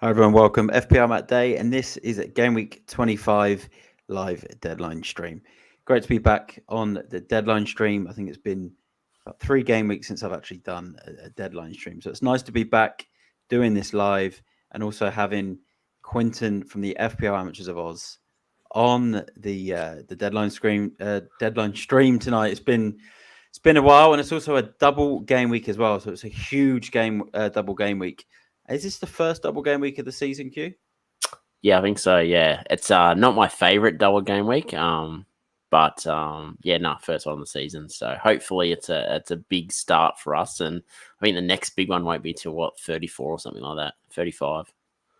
Hi everyone, welcome. FPLMattDay, and this is a Gameweek 25 live deadline stream. Great to be back on the deadline stream. I think it's been about 3 game weeks since I've actually done a deadline stream. So it's nice to be back doing this live and also having Quinton from the FPL Amateurs of Oz on the deadline stream tonight. It's been a while, and it's also a double game week as well. So it's a huge double game week. Is this the first double game week of the season, Q? Yeah, I think so. Yeah, it's not my favorite double game week. First one of the season. So hopefully it's a big start for us. And I think the next big one won't be till 34 or something like that, 35.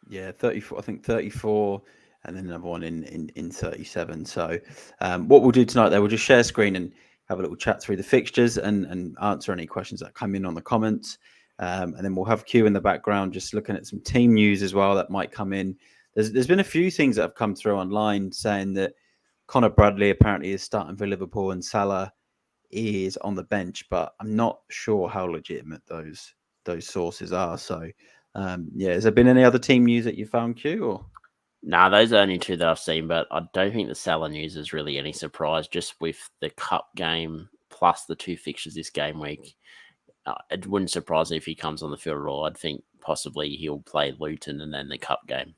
Yeah, 34. I think 34, and then another one in 37. So what we'll do tonight, though, we'll just share screen and have a little chat through the fixtures and answer any questions that come in on the comments. And then we'll have Q in the background, just looking at some team news as well that might come in. There's been a few things that have come through online saying that Connor Bradley apparently is starting for Liverpool and Salah is on the bench, but I'm not sure how legitimate those sources are. So, has there been any other team news that you found, Q? Or Nah, those are only two that I've seen, but I don't think the Salah news is really any surprise. Just with the cup game plus the 2 fixtures this game week. It wouldn't surprise me if he comes on the field at all. I'd think possibly he'll play Luton and then the cup game.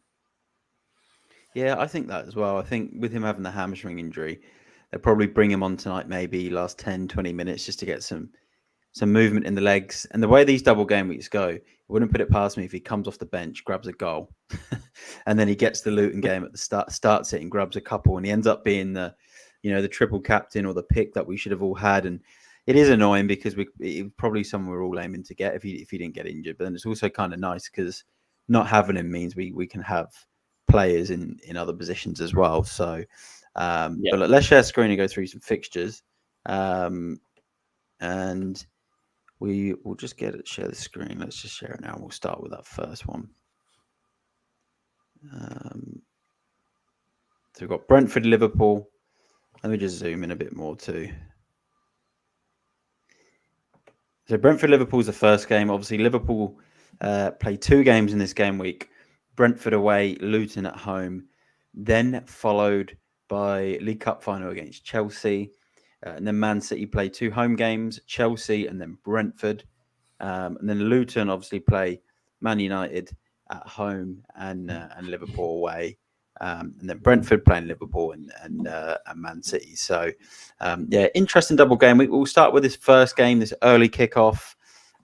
Yeah, I think that as well. I think with him having the hamstring injury, they'll probably bring him on tonight, maybe last 10, 20 minutes just to get some movement in the legs. And the way these double game weeks go, it wouldn't put it past me if he comes off the bench, grabs a goal, and then he gets the Luton game at the start, starts it and grabs a couple, and he ends up being the triple captain or the pick that we should have all had. And it is annoying because it probably someone we're all aiming to get if he didn't get injured. But then it's also kind of nice because not having him means we can have players in other positions as well. So, But let's share screen and go through some fixtures, and we will just share the screen. Let's just share it now. We'll start with that first one. So we've got Brentford, Liverpool. Let me just zoom in a bit more too. So Brentford, Liverpool's the first game. Obviously, Liverpool play 2 games in this game week. Brentford away, Luton at home, then followed by League Cup final against Chelsea. And then Man City play 2 home games, Chelsea and then Brentford. And then Luton obviously play Man United at home and Liverpool away. And then Brentford playing Liverpool and Man City. So, interesting double game. We'll start with this first game, this early kickoff.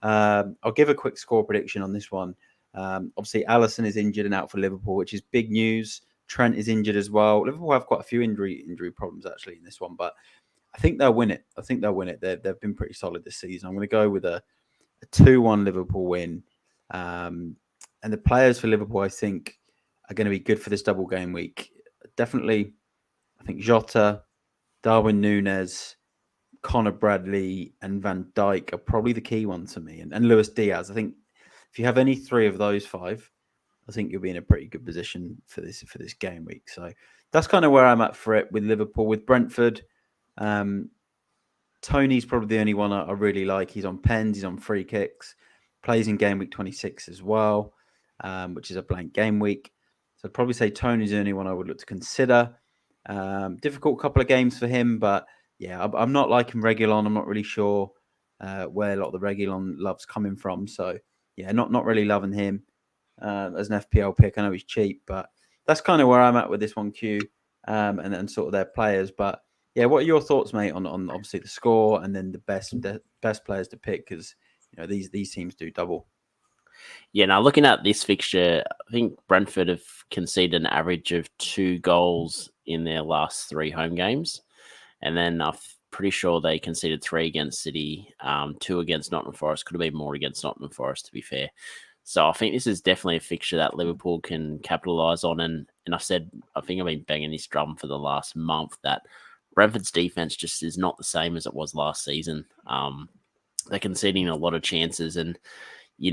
I'll give a quick score prediction on this one. Obviously, Alisson is injured and out for Liverpool, which is big news. Trent is injured as well. Liverpool have quite a few injury problems actually in this one, but I think they'll win it. They've been pretty solid this season. I'm going to go with a 2-1 Liverpool win. And the players for Liverpool, I think, are going to be good for this double game week. Definitely, I think Jota, Darwin Núñez, Connor Bradley, and Van Dijk are probably the key ones for me. And Luis Diaz. I think if you have any 3 of those 5, I think you'll be in a pretty good position for this game week. So that's kind of where I'm at for it with Liverpool. With Brentford, Tony's probably the only one I really like. He's on pens, he's on free kicks, plays in game week 26 as well, which is a blank game week. So I'd probably say Tony's the only one I would look to consider. Difficult couple of games for him, but yeah, I'm not liking Reguilon. I'm not really sure where a lot of the Reguilon love's coming from. So yeah, not really loving him as an FPL pick. I know he's cheap, but that's kind of where I'm at with this one, Q, and sort of their players. But yeah, what are your thoughts, mate, on obviously the score and then the best players to pick? Because these teams do double. Yeah, now looking at this fixture, I think Brentford have conceded an average of 2 goals in their last 3 home games, and then I'm pretty sure they conceded 3 against City, 2 against Nottingham Forest. Could have been more against Nottingham Forest, to be fair. So I think this is definitely a fixture that Liverpool can capitalise on. And I think I've been banging this drum for the last month that Brentford's defence just is not the same as it was last season. They're conceding a lot of chances. And,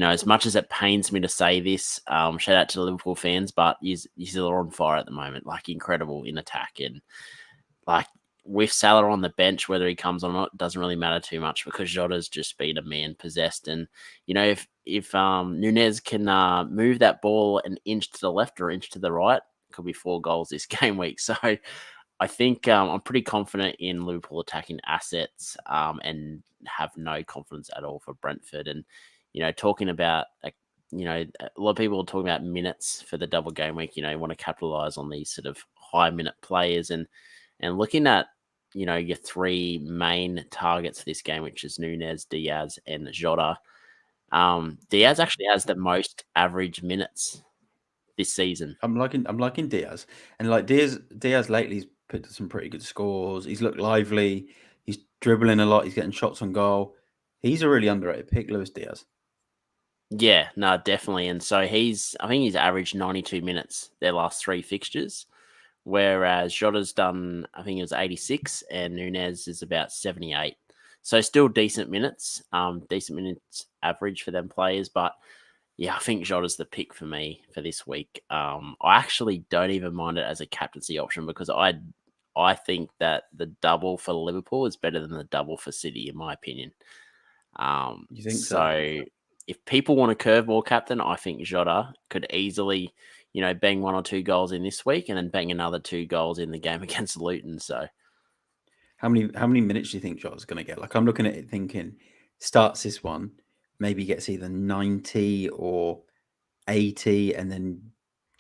as much as it pains me to say this, shout out to the Liverpool fans, but you're on fire at the moment. Like, incredible in attack. And, like, with Salah on the bench, whether he comes or not, doesn't really matter too much because Jota's just been a man possessed. And, if Nunez can move that ball an inch to the left or inch to the right, it could be 4 goals this game week. So I think I'm pretty confident in Liverpool attacking assets and have no confidence at all for Brentford. And, talking about, a lot of people are talking about minutes for the double game week, want to capitalize on these sort of high minute players and looking at, your 3 main targets for this game, which is Nunez, Diaz, and Jota. Diaz actually has the most average minutes this season. I'm liking Diaz, and like Diaz lately's picked up some pretty good scores. He's looked lively. He's dribbling a lot. He's getting shots on goal. He's a really underrated pick, Luis Diaz. Yeah, no, definitely. And so I think he's averaged 92 minutes their last 3 fixtures, whereas Jota's done, I think it was 86, and Nunez is about 78. So still decent minutes average for them players, but yeah, I think Jota's the pick for me for this week. I actually don't even mind it as a captaincy option because I think that the double for Liverpool is better than the double for City, in my opinion. You think so? If people want a curveball captain, I think Jota could easily, bang 1 or 2 goals in this week and then bang another 2 goals in the game against Luton. So how many minutes do you think Jota's going to get? Like I'm looking at it thinking, starts this one, maybe gets either 90 or 80, and then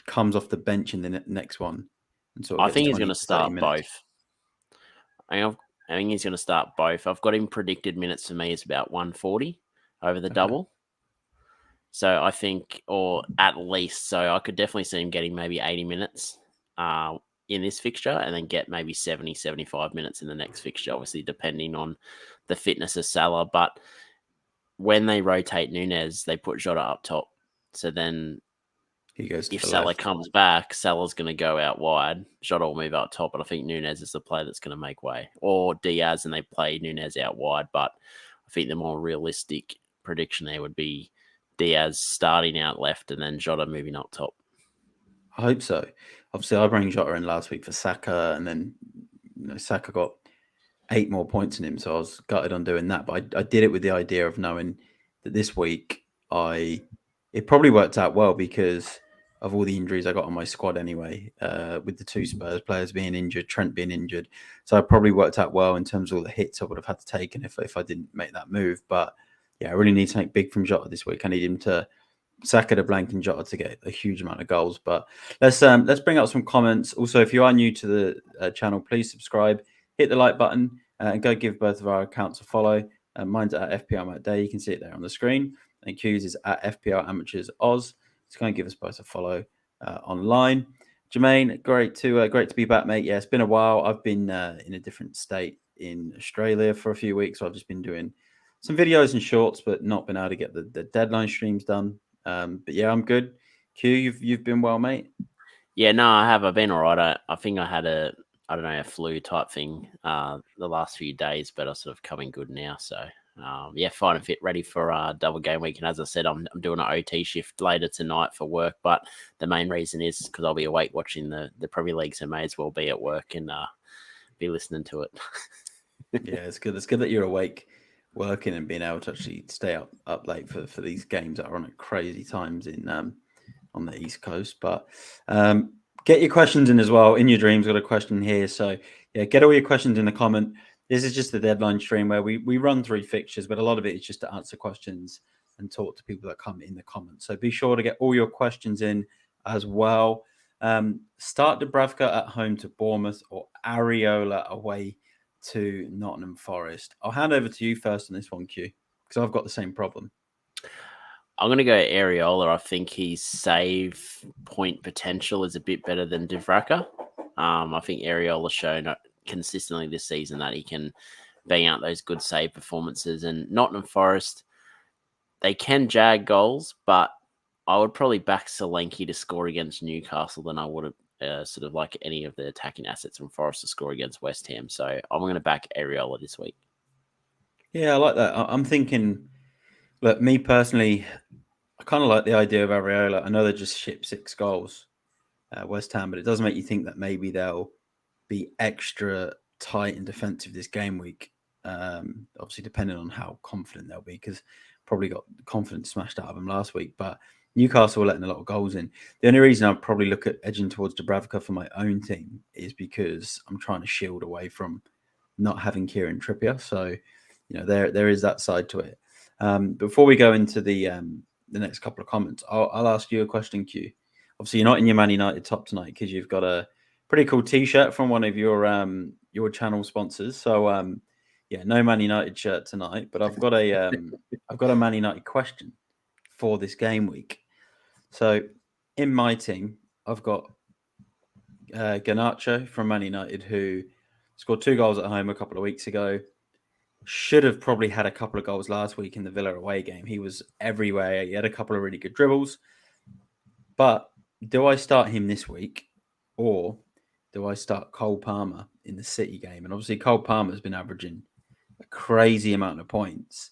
comes off the bench in the next one, and sort of I gets think he's 20 going to to 30 start minutes. both. I think he's going to start both. I've got him predicted minutes for me is about 140 over the double. So I think, or at least, so I could definitely see him getting maybe 80 minutes in this fixture and then get maybe 70, 75 minutes in the next fixture, obviously depending on the fitness of Salah. But when they rotate Nunez, they put Jota up top. So then He goes to if the Salah left. comes back, Salah's going to go out wide. Jota will move up top, but I think Nunez is the player that's going to make way. Or Diaz, and they play Nunez out wide. But I think the more realistic prediction there would be Diaz starting out left and then Jota moving up top. I hope so. Obviously, I bring Jota in last week for Saka, and then Saka got 8 more points in him, so I was gutted on doing that. But I did it with the idea of knowing that this week it probably worked out well because of all the injuries I got on my squad anyway, with the 2 Spurs players being injured, Trent being injured. So it probably worked out well in terms of all the hits I would have had to take if I didn't make that move. But yeah, I really need something big from Jota this week. I need him to Saka to blank and Jota to get a huge amount of goals. But let's bring up some comments. Also, if you are new to the channel, please subscribe, hit the like button, and go give both of our accounts a follow. Mine's at FPLMattDay. You can see it there on the screen. And Q's is at FPLAmatchers Oz. So go and give us both a follow online. Jermaine, great to be back, mate. Yeah, it's been a while. I've been in a different state in Australia for a few weeks, so I've just been doing some videos and shorts, but not been able to get the deadline streams done. But yeah, I'm good. Q, you've been well, mate. Yeah, no, I have. I've been all right. I think I had a flu type thing the last few days, but I'm sort of coming good now. So yeah, fine and fit, ready for double game week. And as I said, I'm doing an OT shift later tonight for work. But the main reason is because I'll be awake watching the Premier League, so may as well be at work and be listening to it. Yeah, it's good. It's good that you're awake, working, and being able to actually stay up late for these games that are on at crazy times in on the East Coast. But get your questions in as well. In your dreams, got a question here. So yeah, get all your questions in the comment. This is just the deadline stream where we run 3 fixtures, but a lot of it is just to answer questions and talk to people that come in the comments. So be sure to get all your questions in as well. Start Dubravka at home to Bournemouth or Areola away to Nottingham Forest. I'll hand over to you first on this one, Q, because I've got the same problem. I'm going to go Areola. I think his save point potential is a bit better than Dubravka. I think Areola's shown consistently this season that he can bang out those good save performances. And Nottingham Forest, they can jag goals, but I would probably back Solanke to score against Newcastle than I would have sort of like any of the attacking assets from Forest to score against West Ham. So I'm going to back Areola this week. Yeah, I like that. I'm thinking, look, me personally, I kind of like the idea of Areola. I know they just shipped 6 goals, West Ham, but it does make you think that maybe they'll be extra tight and defensive this game week. Obviously, depending on how confident they'll be, because probably got confidence smashed out of them last week. But Newcastle were letting a lot of goals in. The only reason I'd probably look at edging towards Dubravka for my own team is because I'm trying to shield away from not having Kieran Trippier. So, there is that side to it. Before we go into the next couple of comments, I'll ask you a question, Q. Obviously, you're not in your Man United top tonight because you've got a pretty cool T-shirt from one of your channel sponsors. So, no Man United shirt tonight, but I've got a Man United question for this game week. So, in my team, I've got Garnacho from Man United, who scored 2 goals at home a couple of weeks ago. Should have probably had a couple of goals last week in the Villa away game. He was everywhere. He had a couple of really good dribbles. But do I start him this week, or do I start Cole Palmer in the City game? And obviously, Cole Palmer has been averaging a crazy amount of points,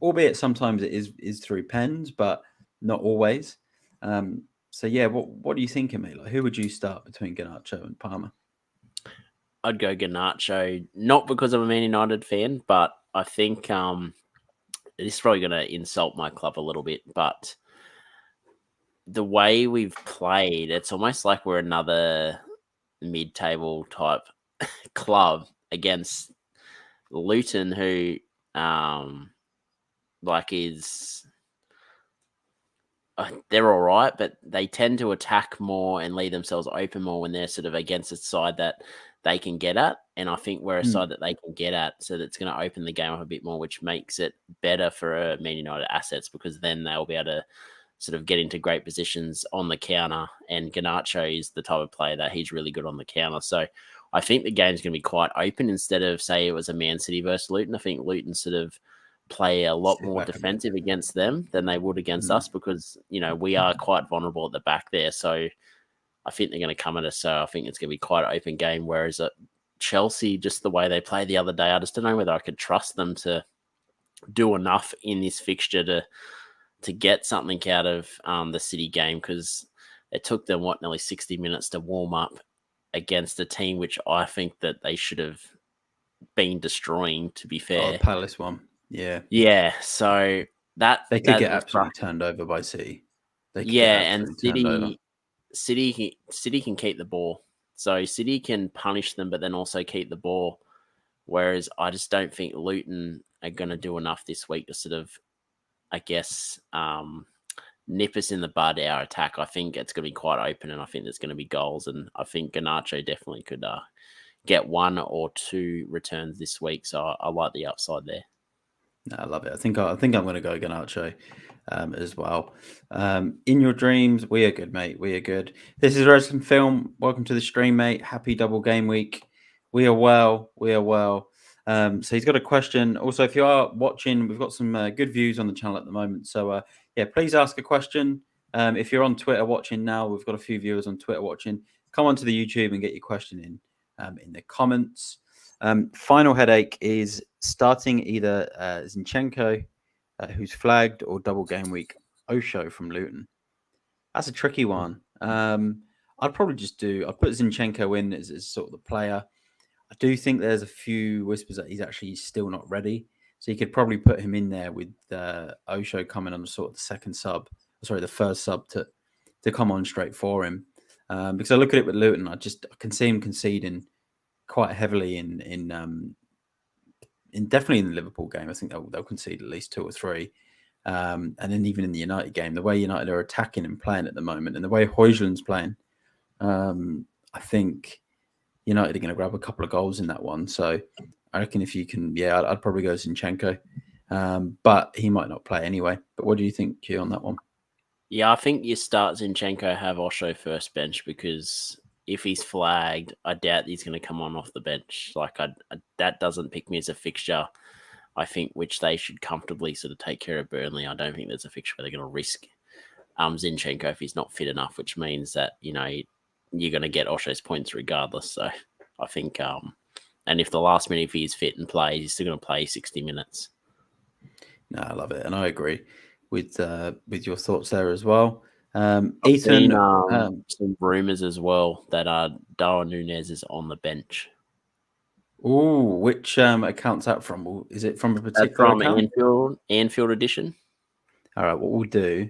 albeit sometimes it is through pens, but not always. So yeah, what do you think of me? Like, who would you start between Garnacho and Palmer? I'd go Garnacho, not because I'm a Man United fan, but I think this is probably going to insult my club a little bit, but the way we've played, it's almost like we're another mid-table type club against Luton, who is they're all right, but they tend to attack more and leave themselves open more when they're sort of against a side that they can get at. And I think we're a side that they can get at, so that's going to open the game up a bit more, which makes it better for Man United assets, because then they'll be able to sort of get into great positions on the counter. And Garnacho is the type of player that he's really good on the counter. So I think the game's going to be quite open instead of, say, it was a Man City versus Luton. I think Luton sort of play a lot more defensive against them than they would against us, because, we are quite vulnerable at the back there. So I think they're going to come at us. So I think it's going to be quite an open game. Whereas at Chelsea, just the way they played the other day, I just don't know whether I could trust them to do enough in this fixture to get something out of the City game, because it took them, nearly 60 minutes to warm up against a team which I think that they should have been destroying, to be fair. The Palace one. Yeah. Yeah. So that they could get absolutely turned over by City. And City can keep the ball. So City can punish them, but then also keep the ball. Whereas I just don't think Luton are going to do enough this week to sort of, I guess, nip us in the bud, our attack. I think it's going to be quite open, and I think there's going to be goals. And I think Garnacho definitely could get 1 or 2 returns this week. So I like the upside there. No, I love it. I think I'm going to go Garnacho as well. In your dreams, we are good, mate. We are good. This is Resident Film. Welcome to the stream, mate. Happy double game week. We are well. We are well. So he's got a question. Also, if you are watching, we've got some good views on the channel at the moment. So please ask a question. If you're on Twitter watching now, we've got a few viewers on Twitter watching. Come onto the YouTube and get your question in the comments. Final headache is starting either Zinchenko, who's flagged, or double game week Osho from Luton. That's a tricky one. I'd probably I'd put Zinchenko in as sort of the player. I do think there's a few whispers that he's actually still not ready. So you could probably put him in there with Osho coming on sort of the first sub to come on straight for him. Because I look at it with Luton, I can see him conceding quite heavily in definitely in the Liverpool game. I think they'll concede at least 2 or 3. And then even in the United game, the way United are attacking and playing at the moment, and the way Højlund's playing, I think United are going to grab a couple of goals in that one. So I reckon if you can, I'd probably go Zinchenko. But he might not play anyway. But what do you think, Q, on that one? Yeah, I think you start Zinchenko, have Osho first bench, because if he's flagged, I doubt he's going to come on off the bench. That doesn't pick me as a fixture, I think, which they should comfortably sort of take care of Burnley. I don't think there's a fixture where they're going to risk Zinchenko if he's not fit enough, which means that, you're going to get Osho's points regardless. So I think, and if the last minute, if he's fit and plays, he's still going to play 60 minutes. No, I love it. And I agree with your thoughts there as well. I've Ethan, seen some rumours as well that Darwin Núñez is on the bench. Oh, which account's that from? Is it from a That's particular from account? Anfield edition. All right, what we'll do.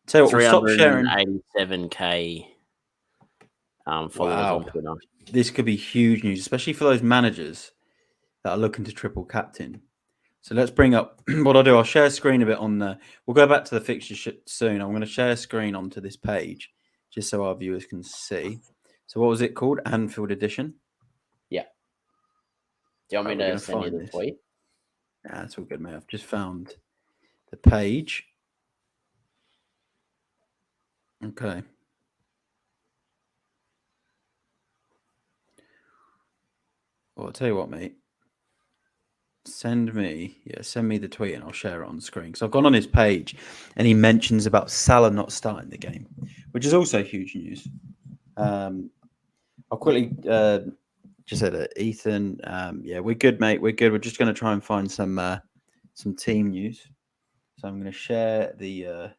Tell you what, we'll stop sharing. 387k followers on Twitter. This could be huge news, especially for those managers that are looking to triple captain. So let's bring up what I'll do. I'll share a screen a bit on the. We'll go back to the fixture soon. I'm going to share a screen onto this page just so our viewers can see. So what was it called? Anfield Edition. Yeah. Do you want me to send you the tweet? Yeah, that's all good, mate. I've just found the page. Okay. Well, I'll tell you what, mate. Send me the tweet and I'll share it on the screen. Because I've gone on his page and he mentions about Salah not starting the game, which is also huge news. I'll quickly just say that Ethan, yeah, we're good, mate. We're good. We're just going to try and find some team news. So I'm going to share the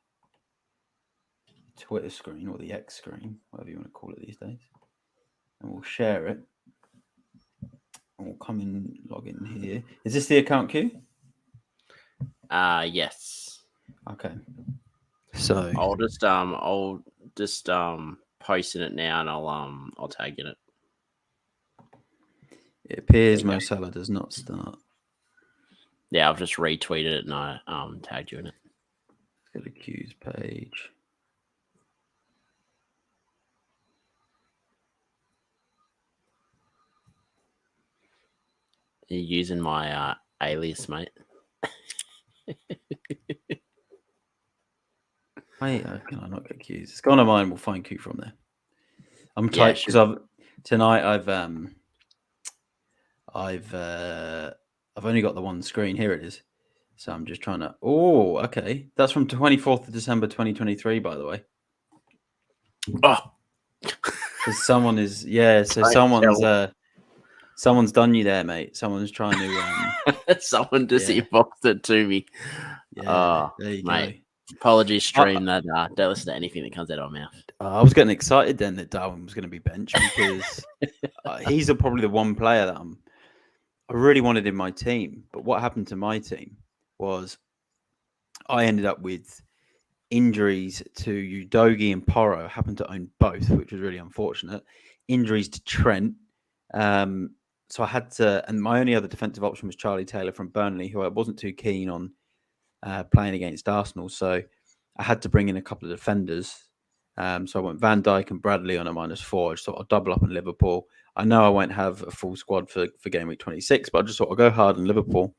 Twitter screen or the X screen, whatever you want to call it these days, and we'll share it. And we'll come in, log in here. Is this the account queue? Yes. Okay. So I'll just post in it now, and I'll tag in it. It appears Mo Salah does not start. Yeah, I've just retweeted it and I tagged you in it. Let's get a queues page. You're using my alias, mate. Wait, can I not get queues? It's gone on mine. We'll find Q from there. I'm tight because I've only got the one screen. Here it is. So I'm just trying to. Oh, okay. That's from 24th of December 2023, by the way. Oh, because someone is So someone's done you there, mate. Someone's trying to. Someone just inboxed it to me. Yeah, there you mate. go. Apologies, stream that don't listen to anything that comes out of my mouth. I was getting excited then that Darwin was going to be benched because he's probably the one player that I really wanted in my team. But what happened to my team was I ended up with injuries to Udogie and Porro. I happened to own both, which was really unfortunate. Injuries to Trent. So I had to, and my only other defensive option was Charlie Taylor from Burnley, who I wasn't too keen on playing against Arsenal. So I had to bring in a couple of defenders. So I went Van Dijk and Bradley on a -4. I just thought I'll double up on Liverpool. I know I won't have a full squad for game week 26, but I just thought I'll go hard on Liverpool.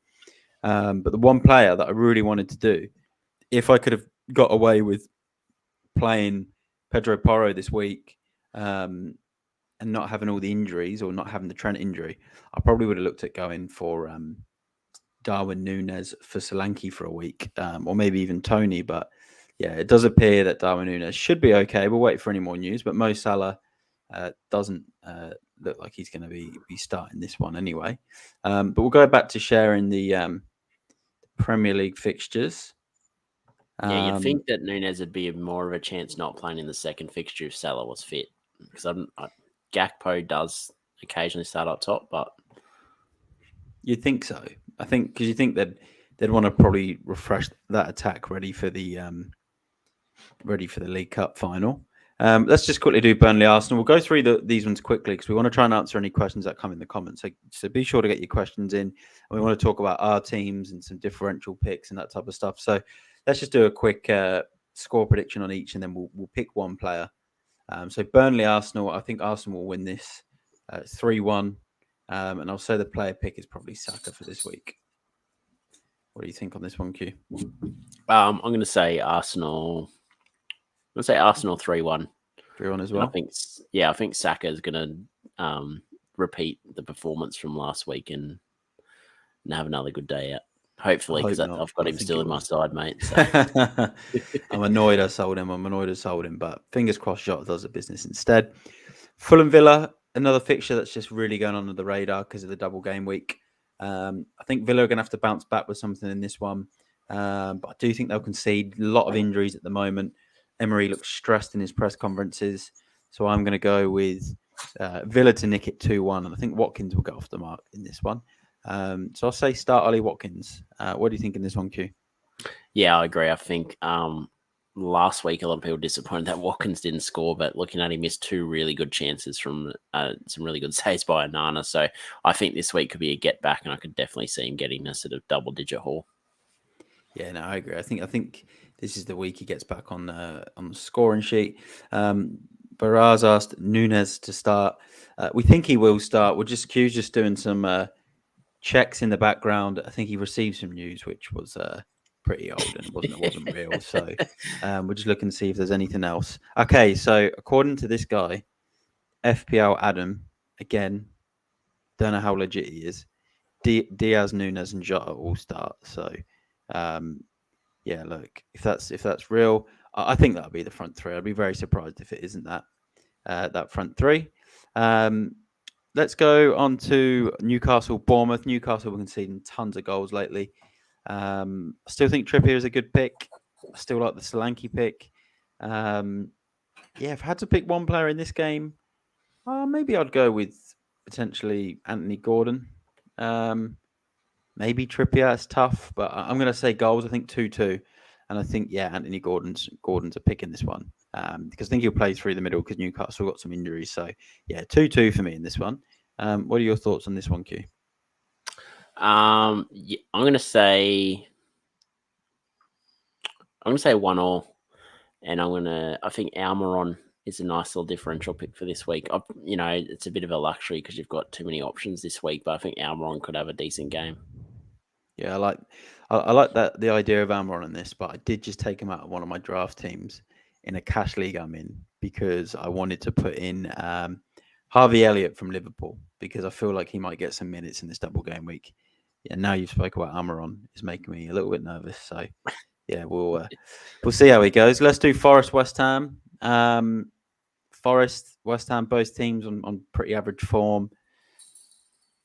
But the one player that I really wanted to do, if I could have got away with playing Pedro Porro this week and not having all the injuries or not having the Trent injury, I probably would have looked at going for Darwin Núñez for Solanke for a week, or maybe even Tony. But yeah, it does appear that Darwin Núñez should be okay. We'll wait for any more news. But Mo Salah doesn't look like he's going to be starting this one anyway. But we'll go back to sharing the Premier League fixtures. Yeah, you'd think that Núñez would be more of a chance not playing in the second fixture if Salah was fit. Because Gakpo does occasionally start up top, but you'd think so. I think because you think that they'd want to probably refresh that attack ready for the League Cup final. Let's just quickly do Burnley Arsenal. We'll go through these ones quickly because we want to try and answer any questions that come in the comments. So be sure to get your questions in. And we want to talk about our teams and some differential picks and that type of stuff. So let's just do a quick score prediction on each, and then we'll pick one player. So Burnley Arsenal, I think Arsenal will win this 3-1. And I'll say the player pick is probably Saka for this week. What do you think on this one, Q? I'm going to say Arsenal. I'm going to say Arsenal 3-1. 3-1 as well? I think Saka is going to repeat the performance from last week and have another good day out. Hopefully, because I've got him still in my side, mate. So. I'm annoyed I sold him. But fingers crossed Jota does the business instead. Fulham Villa, another fixture that's just really going under the radar because of the double game week. I think Villa are going to have to bounce back with something in this one. But I do think they'll concede. A lot of injuries at the moment. Emery looks stressed in his press conferences. So I'm going to go with Villa to nick it 2-1, and I think Watkins will get off the mark in this one. So I'll say start Ollie Watkins. What do you think in this one, Q? Yeah, I agree. I think last week a lot of people were disappointed that Watkins didn't score, but looking at him, missed 2 really good chances from some really good saves by Onana. So I think this week could be a get back, and I could definitely see him getting a sort of double-digit haul. Yeah, no, I agree. I think this is the week he gets back on the scoring sheet. Baraz asked Nunes to start. We think he will start. Q's just doing some checks in the background. I think he received some news which was pretty old and it wasn't real. So we're just looking to see if there's anything else. Okay, so according to this guy, FPL Adam, again, don't know how legit he is. Diaz, Nunes, and Jota all start. So yeah, look, if that's real, I think that'll be the front three. I'd be very surprised if it isn't that front three. Let's go on to Newcastle, Bournemouth. Newcastle have been conceding tons of goals lately. I still think Trippier is a good pick. I still like the Solanke pick. Yeah, if I had to pick one player in this game, maybe I'd go with potentially Anthony Gordon. Maybe Trippier. It's tough, but I'm going to say goals. I think 2-2. And I think, yeah, Anthony Gordon's a pick in this one. Because I think he'll play through the middle because Newcastle got some injuries. So, yeah, 2-2 for me in this one. What are your thoughts on this one, Q? Yeah, I'm going to say 1-1, and I think Almiron is a nice little differential pick for this week. It's a bit of a luxury because you've got too many options this week, but I think Almiron could have a decent game. Yeah, I like the idea of Almiron in this, but I did just take him out of one of my draft teams in a cash league I'm in because I wanted to put in Harvey Elliott from Liverpool because I feel like he might get some minutes in this double game week. Yeah, now you've spoke about Almiron is making me a little bit nervous. So yeah, we'll see how he goes. Let's do Forest West Ham. Forest West Ham, both teams on pretty average form.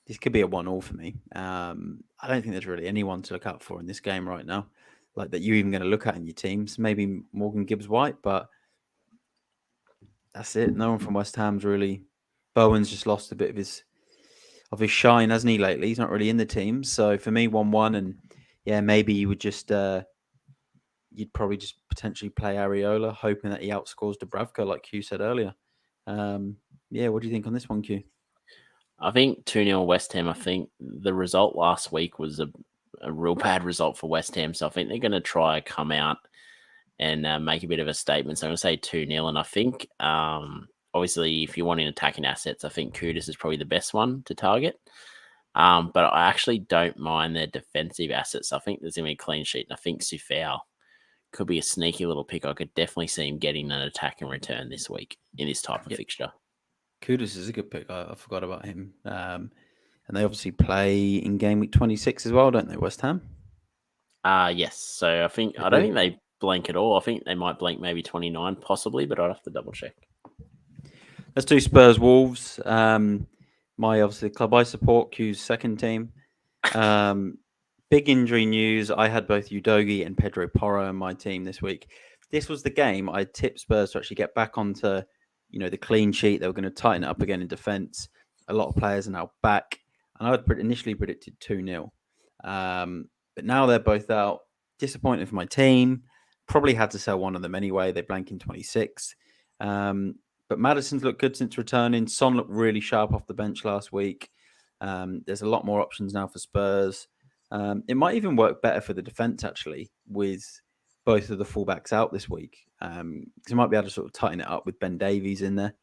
This could be a 1-1 for me. I don't think there's really anyone to look out for in this game right now, like that you're even going to look at in your teams. Maybe Morgan Gibbs-White, but that's it. No one from West Ham's really. Bowen's just lost a bit of his shine, hasn't he, lately? He's not really in the team. So for me, 1-1, and yeah, maybe you would just you'd probably just potentially play Areola, hoping that he outscores Dubravka, like Q said earlier. Yeah, what do you think on this one, Q? I think 2-0 West Ham. I think the result last week was a real bad result for West Ham. So I think they're going to try come out and make a bit of a statement. So I'm going to say 2-0. And I think, obviously, if you're wanting attacking assets, I think Kudus is probably the best one to target. But I actually don't mind their defensive assets. I think there's going to be a clean sheet. And I think Sufau could be a sneaky little pick. I could definitely see him getting an attack and return this week in this type of fixture. Kudus is a good pick. I forgot about him. And they obviously play in Gameweek 26 as well, don't they, West Ham? Yes. So I don't think they blank at all. I think they might blank maybe 29 possibly, but I'd have to double check. Let's do Spurs Wolves. Obviously the club I support, Q's second team. Big injury news. I had both Udogie and Pedro Porro in my team this week. This was the game I tipped Spurs to actually get back onto the clean sheet. They were going to tighten it up again in defence. A lot of players are now back. And I had initially predicted 2-0. But now they're both out. Disappointed for my team. Probably had to sell one of them anyway. They blank in 26. But Maddison's looked good since returning. Son looked really sharp off the bench last week. There's a lot more options now for Spurs. It might even work better for the defence, actually, with both of the fullbacks out this week. Because you might be able to sort of tighten it up with Ben Davies in there.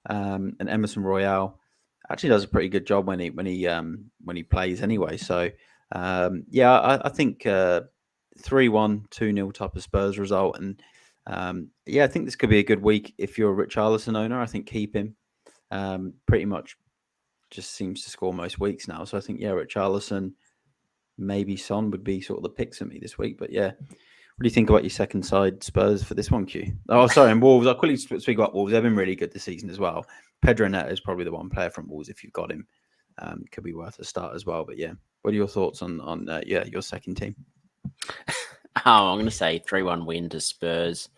And Emerson Royale actually does a pretty good job when he plays anyway. So, I think 3-1, 2-0 type of Spurs result. And I think this could be a good week if you're a Richarlison owner. I think keep him. Pretty much just seems to score most weeks now. So I think, Richarlison, maybe Son would be sort of the picks for me this week. But yeah, what do you think about your second side Spurs for this one, Q? Oh, sorry, and Wolves. I'll quickly speak about Wolves. They've been really good this season as well. Pedro Neto is probably the one player from Wolves if you've got him. Could be worth a start as well. But yeah, what are your thoughts on your second team? I'm going to say 3-1 win to Spurs.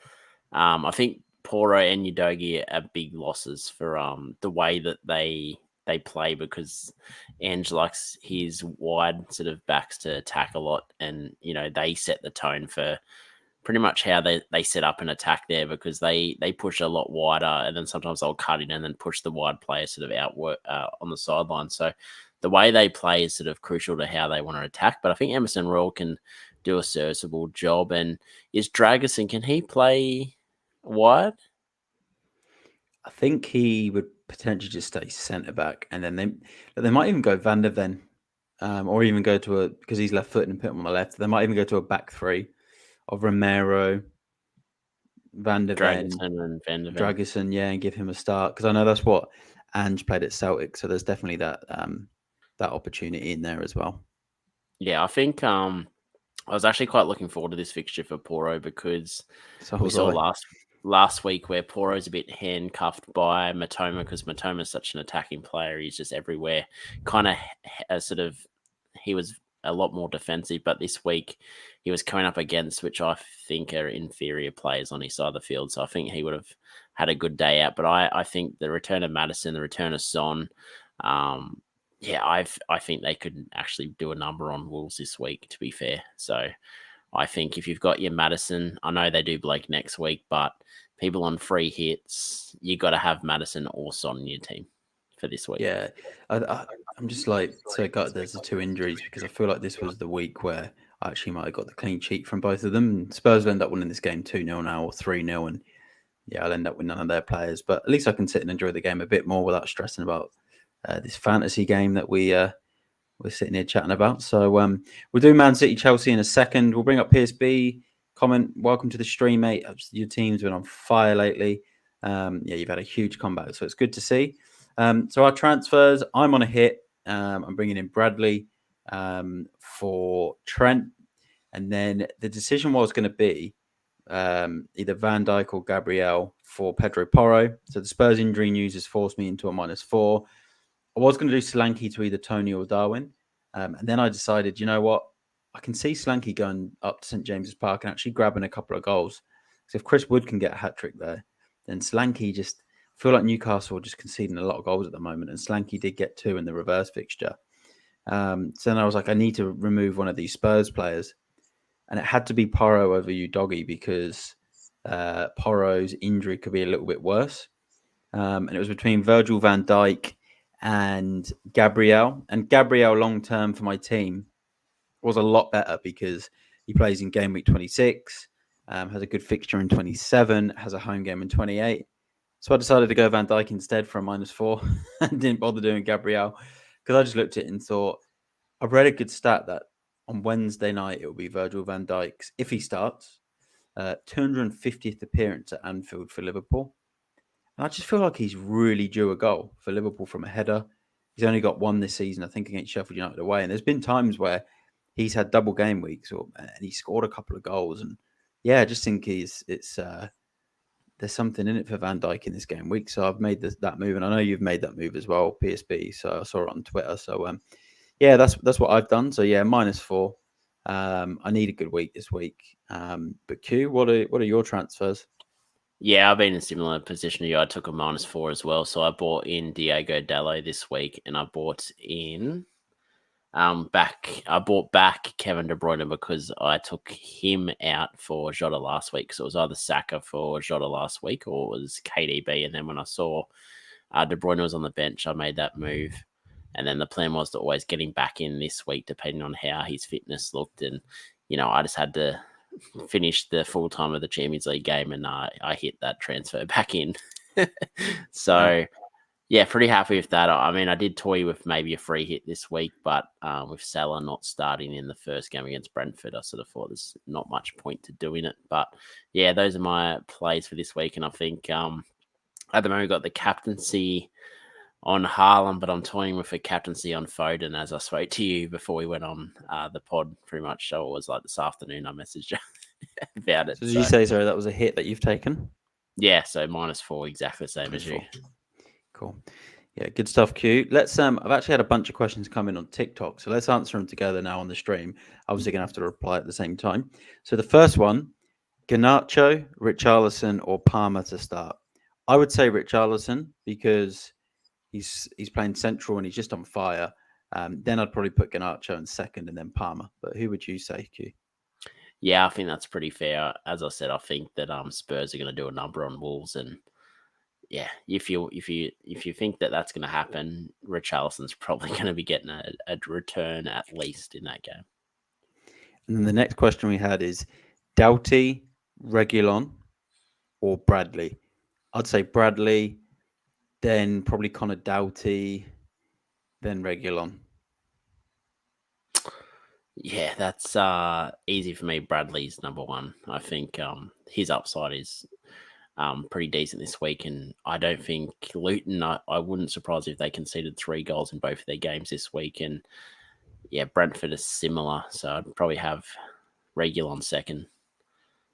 I think Poro and Udogi are big losses for the way that they play, because Ange likes his wide sort of backs to attack a lot, and they set the tone for pretty much how they set up an attack there, because they push a lot wider, and then sometimes they'll cut in and then push the wide player sort of outwork on the sideline. So the way they play is sort of crucial to how they want to attack. But I think Emerson Royal can do a serviceable job. And is Dragusin, can he play wide? I think he would potentially just stay centre back, and then they might even go Van der Ven, or even go to because he's left footed and put him on the left. They might even go to a back three of Romero, Van der Ven, and Van der Ven. Dragusin, and give him a start, because I know that's what Ange played at Celtic, so there's definitely that opportunity in there as well. Yeah, I think I was actually quite looking forward to this fixture for Poro, because we saw last week where Poro's a bit handcuffed by Matoma, because Matoma's such an attacking player. He's just everywhere. Kind of he was a lot more defensive, but this week he was coming up against, which I think are inferior players on his side of the field. So I think he would have had a good day out. But I think the return of Maddison, the return of Son, I think they could actually do a number on Wolves this week, to be fair. So I think if you've got your Maddison, I know they do Blake next week, but people on free hits, you got to have Maddison or Son in your team for this week. Yeah, I'm just like so gutted there's the two injuries, because I feel like this was the week where I actually might have got the clean sheet from both of them. Spurs will end up winning this game 2-0 now, or 3-0, and I'll end up with none of their players. But at least I can sit and enjoy the game a bit more without stressing about this fantasy game that we're sitting here chatting about. So we'll do Man City Chelsea in a second. We'll bring up PSB. Comment, welcome to the stream, mate. Your team's been on fire lately. You've had a huge comeback, so it's good to see. So our transfers, I'm on a hit. I'm bringing in Bradley for Trent. And then the decision was going to be either Van Dijk or Gabriel for Pedro Porro. So the Spurs injury news has forced me into a -4. I was going to do Solanke to either Tony or Darwin. And then I decided, you know what? I can see Solanke going up to St. James's Park and actually grabbing a couple of goals. So if Chris Wood can get a hat-trick there, then Solanke just... I feel like Newcastle are just conceding a lot of goals at the moment, and Solanke did get 2 in the reverse fixture. So then I was like, I need to remove one of these Spurs players. And it had to be Porro over Udogi, because Porro's injury could be a little bit worse. And it was between Virgil van Dijk and Gabriel. And Gabriel, long-term for my team, was a lot better, because he plays in Gameweek 26, has a good fixture in 27, has a home game in 28. So I decided to go Van Dijk instead for a -4 and didn't bother doing Gabriel, because I just looked at it and thought, I've read a good stat that on Wednesday night it will be Virgil van Dijk's, if he starts, 250th appearance at Anfield for Liverpool. And I just feel like he's really due a goal for Liverpool from a header. He's only got one this season, I think, against Sheffield United away. And there's been times where he's had double game weeks and he scored a couple of goals. And I just think there's something in it for Van Dijk in this game week. So I've made that move. And I know you've made that move as well, PSB. So I saw it on Twitter. So, that's what I've done. So, -4. I need a good week this week. But Q, what are your transfers? Yeah, I've been in a similar position to you. I took a -4 as well. So I bought in Diego Dallo this week, and I bought in I bought back Kevin De Bruyne, because I took him out for Jota last week. So it was either Saka for Jota last week, or it was KDB. And then when I saw De Bruyne was on the bench, I made that move. And then the plan was to always get him back in this week, depending on how his fitness looked. And, I just had to finish the full time of the Champions League game, and I hit that transfer back in. So... Yeah, pretty happy with that. I mean, I did toy with maybe a free hit this week, but with Salah not starting in the first game against Brentford, I sort of thought there's not much point to doing it. But yeah, those are my plays for this week. And I think at the moment we've got the captaincy on Haaland, but I'm toying with a captaincy on Foden, as I spoke to you before we went on the pod pretty much. So it was like this afternoon I messaged you about it. So did you say, sorry, that was a hit that you've taken? Yeah, so -4, exactly the same as you. Cool. Yeah, good stuff, Q. Let's I've actually had a bunch of questions come in on TikTok, so let's answer them together now on the stream. Obviously gonna have to reply at the same time. So the first one, Garnacho, Richarlison, or Palmer to start? I would say Richarlison because he's playing central and he's just on fire. Then I'd probably put Garnacho in second and then Palmer. But who would you say, Q? Yeah, I think that's pretty fair. As I said, I think that Spurs are going to do a number on Wolves, and yeah, if you think that that's going to happen, Richarlison's probably going to be getting a return at least in that game. And then the next question we had is Doughty, Reguilon, or Bradley? I'd say Bradley, then probably Connor Doughty, then Reguilon. Yeah, that's easy for me. Bradley's number one. I think his upside is pretty decent this week, and I don't think Luton. I wouldn't surprise if they conceded 3 goals in both of their games this week, and yeah, Brentford is similar, so I'd probably have Reguilon second,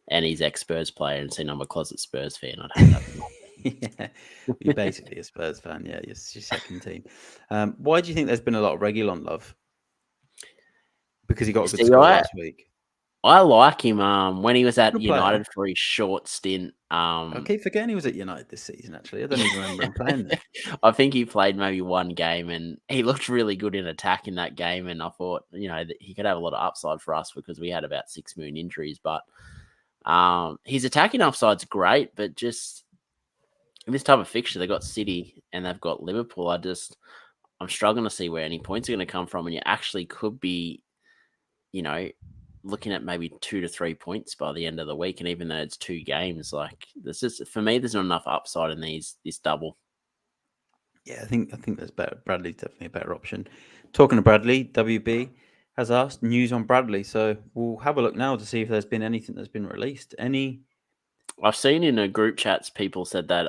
and he's ex-Spurs player, and seen I'm a closet Spurs fan. I'd have that. Yeah, you're basically a Spurs fan. Yeah, it's your second team. Why do you think there's been a lot of Reguilon love? Because he got a good score last week. I like him. When he was at United for his short stint. I keep forgetting he was at United this season. Actually, I don't even remember him playing there. I think he played maybe one game, and he looked really good in attack in that game. And I thought, that he could have a lot of upside for us because we had about 6 million injuries. But his attacking upside's great, but just in this type of fixture, they got City and they've got Liverpool. I'm struggling to see where any points are going to come from, and you actually could be, looking at maybe 2 to 3 points by the end of the week. And even though it's 2 games, like for me, there's not enough upside in this double. Yeah, I think that's better. Bradley's definitely a better option. Talking to Bradley, WB has asked news on Bradley, so we'll have a look now to see if there's been anything that's been released. I've seen in a group chats people said that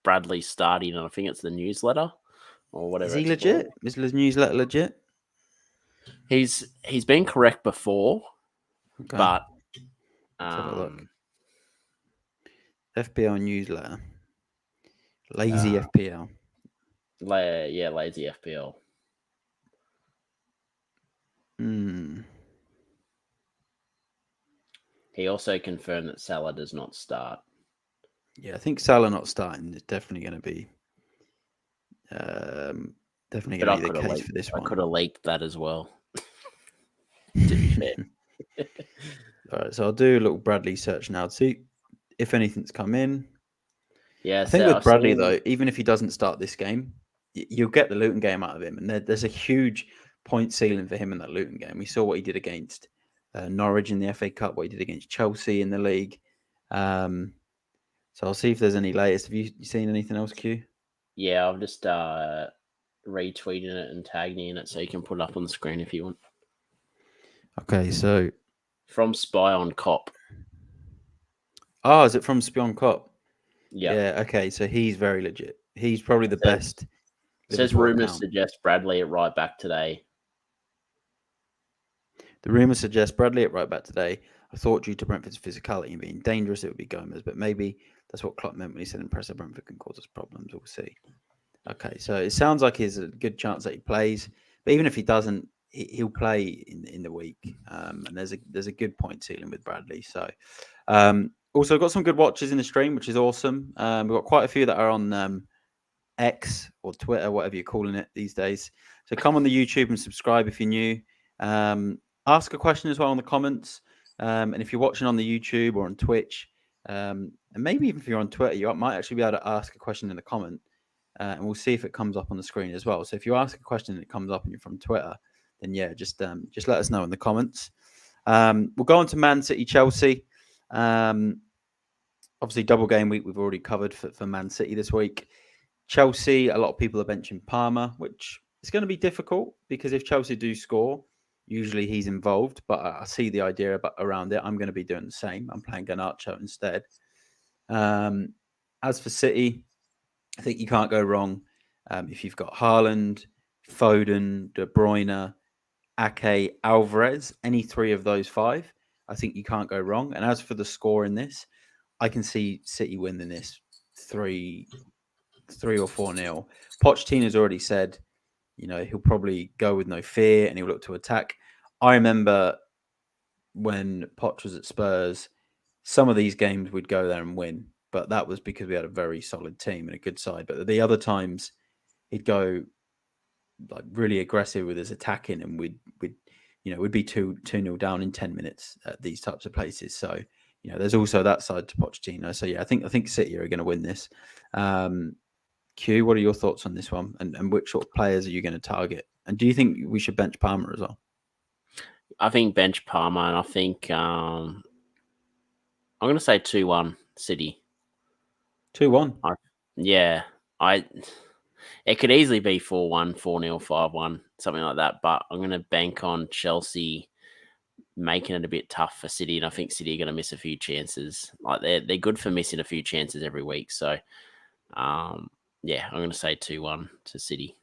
Bradley's starting, and I think it's the newsletter or whatever. Is he legit? Is the newsletter legit? He's been correct before, okay. But let's have a look. FPL newsletter. Lazy FPL. Lazy FPL. He also confirmed that Salah does not start. Yeah, I think Salah not starting is definitely going to be the case for this one. I could have leaked that as well. To be fair. All right, so I'll do a little Bradley search now to see if anything's come in. Yeah, I think with Bradley though, even if he doesn't start this game, you'll get the Luton game out of him, and there's a huge point ceiling for him in that Luton game. We saw what he did against Norwich in the FA Cup, what he did against Chelsea in the league. So I'll see if there's any latest. Have you seen anything else, Q? Yeah, I've just retweeted it and tagged in it so you can put it up on the screen if you want. Okay, so from Spy on Cop. Oh, is it from Spy on Cop? Yeah. Yeah. Okay, so he's very legit. He's probably the best. It says rumors suggest Bradley at right back today. The rumors suggest Bradley at right back today. I thought due to Brentford's physicality and being dangerous, it would be Gomez, but maybe that's what Klopp meant when he said impressive Brentford can cause us problems. We'll see. Okay, so it sounds like there's a good chance that he plays, but even if he doesn't, he'll play in the week. And there's a good point ceiling with Bradley. So also got some good watches in the stream, which is awesome. We've got quite a few that are on X or Twitter, whatever you're calling it these days. So come on the YouTube and subscribe if you're new. Ask a question as well in the comments. And if you're watching on the YouTube or on Twitch, and maybe even if you're on Twitter, you might actually be able to ask a question in the comment. And we'll see if it comes up on the screen as well. So if you ask a question and it comes up and you're from Twitter, then yeah, just let us know in the comments. We'll go on to Man City, Chelsea. Obviously, double game week we've already covered for Man City this week. Chelsea, a lot of people are benching Palmer, which is going to be difficult because if Chelsea do score, usually he's involved. But I see the idea around it. I'm going to be doing the same. I'm playing Garnacho instead. As for City, I think you can't go wrong if you've got Haaland, Foden, De Bruyne, Ake, Alvarez, any 3 of those 5. I think you can't go wrong. And as for the score in this, I can see City winning this 3 or 4-0. Pochettino's already said, he'll probably go with no fear and he'll look to attack. I remember when Poch was at Spurs, some of these games we'd go there and win, but that was because we had a very solid team and a good side. But the other times he'd go like really aggressive with his attacking, and we'd be 2-0 down in 10 minutes at these types of places. So there's also that side to Pochettino. So yeah, I think City are going to win this. Q, what are your thoughts on this one, and which sort of players are you going to target? And do you think we should bench Palmer as well? I think bench Palmer, and I think I'm going to say 2-1 City. 2-1. Yeah, it could easily be 4-1, 4-0, 5-1, something like that. But I'm going to bank on Chelsea making it a bit tough for City, and I think City are going to miss a few chances. Like they're good for missing a few chances every week. So, yeah, I'm going to say 2-1 to City.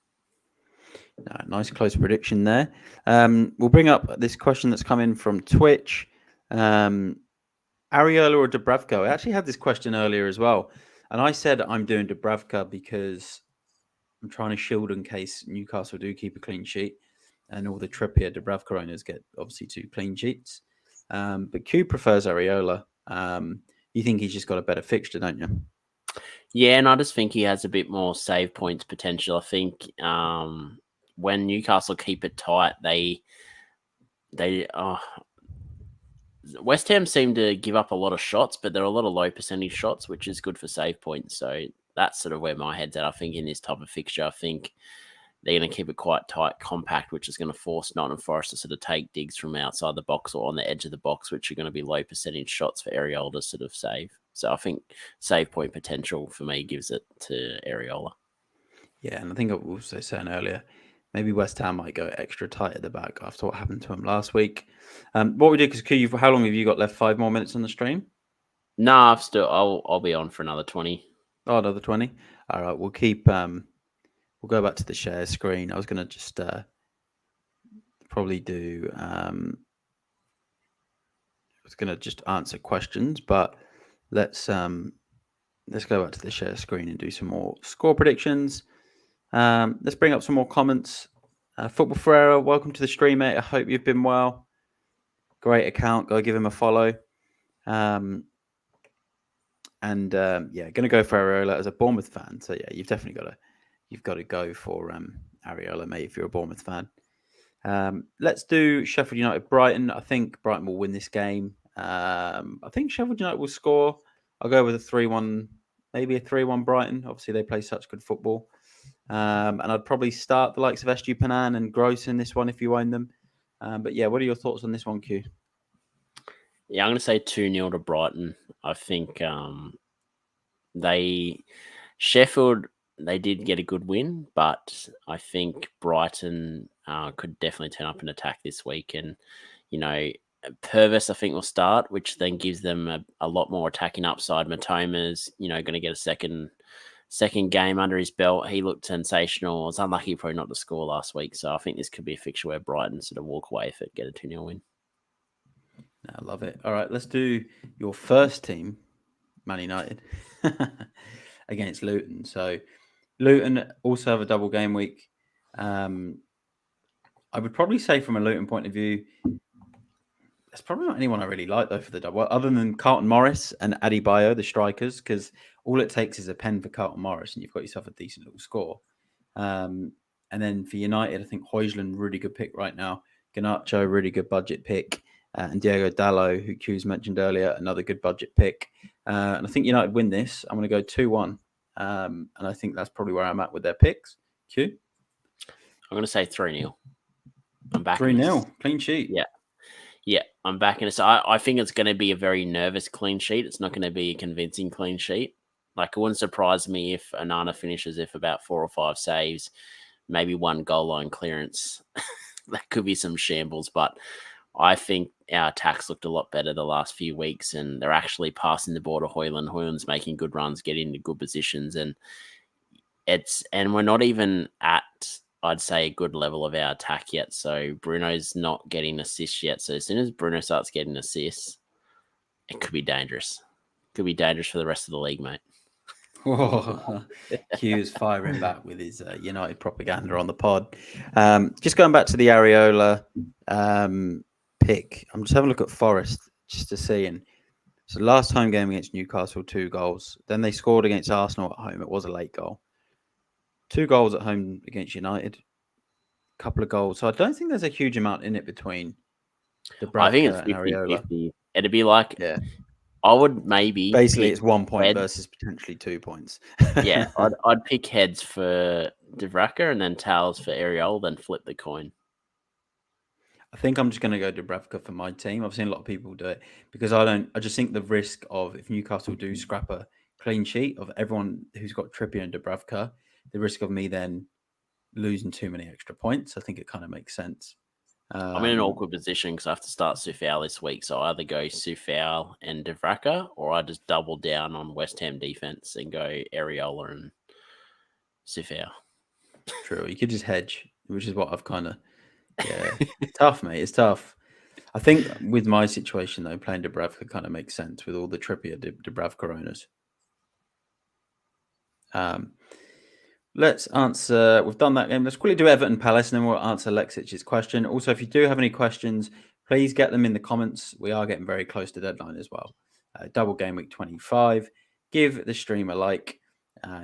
Nice close prediction there. We'll bring up this question that's come in from Twitch. Areola or Dubravka? I actually had this question earlier as well. And I said I'm doing Dubravka because I'm trying to shield in case Newcastle do keep a clean sheet. And all the Trippier Dubravka owners get obviously 2 clean sheets. But Q prefers Areola. You think he's just got a better fixture, don't you? Yeah, and I just think he has a bit more save points potential. I think when Newcastle keep it tight, West Ham seem to give up a lot of shots, but there are a lot of low percentage shots, which is good for save points. So that's sort of where my head's at. I think in this type of fixture, I think they're going to keep it quite tight, compact, which is going to force Nottingham Forest to sort of take digs from outside the box or on the edge of the box, which are going to be low percentage shots for Areola to sort of save. So I think save point potential for me gives it to Areola. Yeah, and I think I was also saying earlier, maybe West Ham might go extra tight at the back after what happened to him last week. What we do, because Q, how long have you got left? 5 more minutes on the stream? No, I'll be on for another 20. Oh, another 20. All right, we'll keep. We'll go back to the share screen. I was going to just probably do. I was going to just answer questions, but let's go back to the share screen and do some more score predictions. Let's bring up some more comments. Football Ferreira, welcome to the stream, mate. I hope you've been well. Great account. Go give him a follow. Yeah, going to go for Areola as a Bournemouth fan. So yeah, you've definitely got to go for Areola, mate, if you're a Bournemouth fan. Let's do Sheffield United Brighton. I think Brighton will win this game. I think Sheffield United will score. I'll go with a 3-1, maybe a 3-1 Brighton. Obviously, they play such good football. And I'd probably start the likes of Estupiñán and Gross in this one if you own them. But yeah, what are your thoughts on this one, Q? Yeah, I'm going to say 2-0 to Brighton. I think Sheffield, they did get a good win, but I think Brighton could definitely turn up and attack this week. And, Purvis, I think, will start, which then gives them a lot more attacking upside. Matoma's, going to get a second game under his belt. He looked sensational. It was unlucky probably not to score last week. So I think this could be a fixture where Brighton sort of walk away if it get a 2-0 win. I love it. All right, let's do your first team, Man United, against Luton. So Luton also have a double game week. I would probably say from a Luton point of view, there's probably not anyone I really like, though, for the double, other than Carlton Morris and Adebayo, the strikers, because all it takes is a pen for Carlton Morris and you've got yourself a decent little score. And then for United, I think Højlund, really good pick right now. Garnacho, really good budget pick. And Diego Dallo, who Q's mentioned earlier, another good budget pick. And I think United win this. I'm going to go 2-1. And I think that's probably where I'm at with their picks. Q? I'm going to say 3-0. I'm back. 3-0. Clean sheet. Yeah, I'm back in it. So I think it's going to be a very nervous clean sheet. It's not going to be a convincing clean sheet. Like, it wouldn't surprise me if Onana finishes with about 4 or 5 saves, maybe 1 goal line clearance. That could be some shambles, but I think our attacks looked a lot better the last few weeks, and they're actually passing the ball to Højlund. Højlund's making good runs, getting into good positions, and we're not even at, I'd say, a good level of our attack yet. So Bruno's not getting assists yet. So as soon as Bruno starts getting assists, it could be dangerous. Could be dangerous for the rest of the league, mate. Oh, Q's firing back with his United propaganda on the pod. Just going back to the Areola pick, I'm just having a look at Forest just to see. And So last home game against Newcastle, 2 goals. Then they scored against Arsenal at home. It was a late goal. 2 goals at home against United. A couple of goals. So I don't think there's a huge amount in it between I think Dubravka it's and Areola. 50-50. It'd be like, Yeah. I would maybe Basically, pick it's 1 point heads. versus potentially 2 points. Yeah, I'd pick heads for Dubravka and then tails for Ariel, then flip the coin. I think I'm just going to go Dubravka for my team. I've seen a lot of people do it because I just think the risk of if Newcastle do scrap a clean sheet of everyone who's got Trippier and Dubravka, the risk of me then losing too many extra points. I think it kind of makes sense. I'm in an awkward position because I have to start Sufal this week, so I either go Sufal and Dubravka, or I just double down on West Ham defense and go Areola and Sufal. True. You could just hedge, which is what I've kind of. Yeah, tough, mate. It's tough. I think with my situation though, playing Dubravka kind of makes sense with all the Trippier Dubravka owners. Let's answer. We've done that game. Let's quickly do Everton Palace, and then we'll answer Lexich's question. Also, if you do have any questions, please get them in the comments. We are getting very close to deadline as well. Double game week 25. Give the stream a like.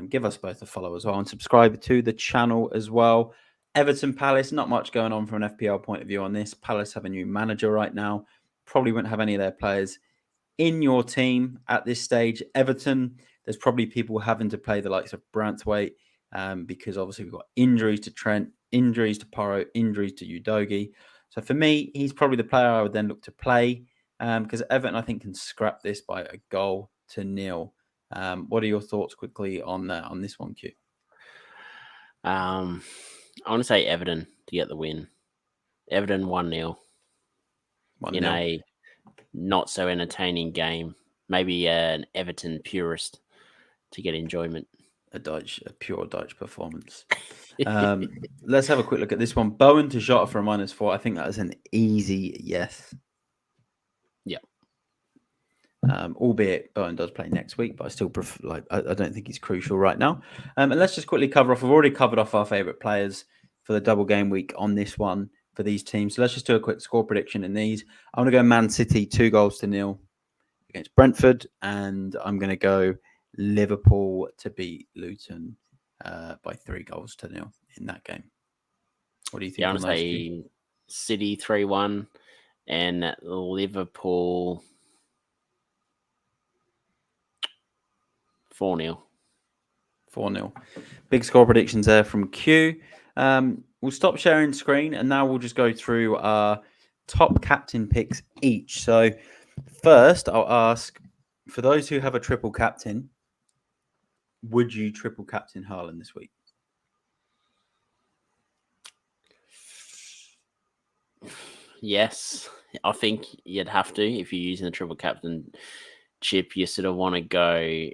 Give us both a follow as well, and subscribe to the channel as well. Everton Palace, not much going on from an FPL point of view on this. Palace have a new manager right now. Probably won't have any of their players in your team at this stage. Everton, there's probably people having to play the likes of Branthwaite because obviously we've got injuries to Trent, injuries to Porro, injuries to Udogie. So for me, he's probably the player I would then look to play because Everton, I think, can scrap this by a 1-0. What are your thoughts quickly on this one, Q? I want to say Everton to get the win. Everton 1-0 in a not so entertaining game. Maybe an Everton purist to get enjoyment. A pure Dutch performance. Let's have a quick look at this one. Bowen to Jota for a -4. I think that is an easy yes. Yeah. Albeit Bowen does play next week, but I still prefer, I don't think he's crucial right now. And let's just quickly cover off. We've already covered off our favourite players for the double game week on this one for these teams. So let's just do a quick score prediction in these. I'm going to go Man City 2-0 against Brentford, and I'm going to go Liverpool to beat Luton by 3-0 in that game. What do you think? Yeah, I'm going to say City 3-1 and Liverpool 4-0. 4-0. Big score predictions there from Q. We'll stop sharing screen, and now we'll just go through our top captain picks each. So first, I'll ask, for those who have a triple captain, would you triple captain Haaland this week? Yes, I think you'd have to. If you're using the triple captain chip, you sort of want to go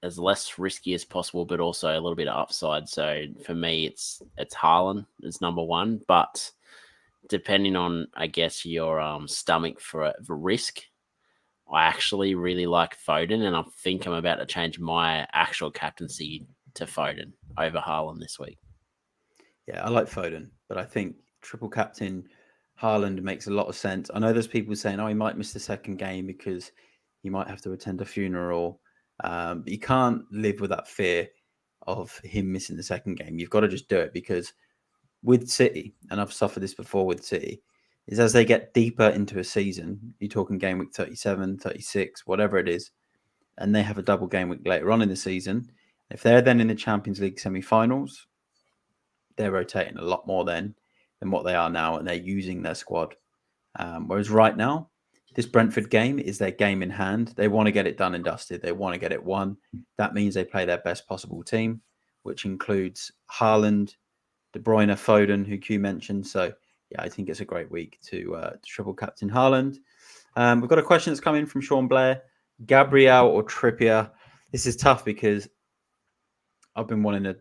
as less risky as possible, but also a little bit of upside. So for me, it's Haaland as number one. But depending on, I guess, your stomach for risk, I actually really like Foden, and I think I'm about to change my actual captaincy to Foden over Haaland this week. Yeah, I like Foden, but I think triple captain Haaland makes a lot of sense. I know there's people saying, he might miss the second game because he might have to attend a funeral. But you can't live with that fear of him missing the second game. You've got to just do it, because with City, and I've suffered this before with City, is as they get deeper into a season, you're talking game week 37, 36, whatever it is, and they have a double game week later on in the season. If they're then in the Champions League semi-finals, they're rotating a lot more then than what they are now, and they're using their squad. Whereas right now, this Brentford game is their game in hand. They want to get it done and dusted. They want to get it won. That means they play their best possible team, which includes Haaland, De Bruyne, Foden, who Q mentioned. So, yeah, I think it's a great week to triple captain Haaland. We've got a question that's come in from Sean Blair. Gabriel or Trippier? This is tough because I've been wanting to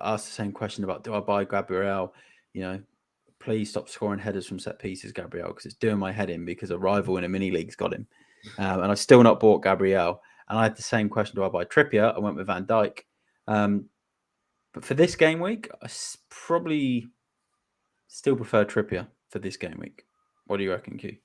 ask the same question about, do I buy Gabriel? Please stop scoring headers from set pieces, Gabriel, because it's doing my head in, because a rival in a mini league's got him. And I've still not bought Gabriel. And I had the same question, do I buy Trippier? I went with Van Dijk. But for this game week, I probably still prefer Trippier for this game week. What do you reckon, Q?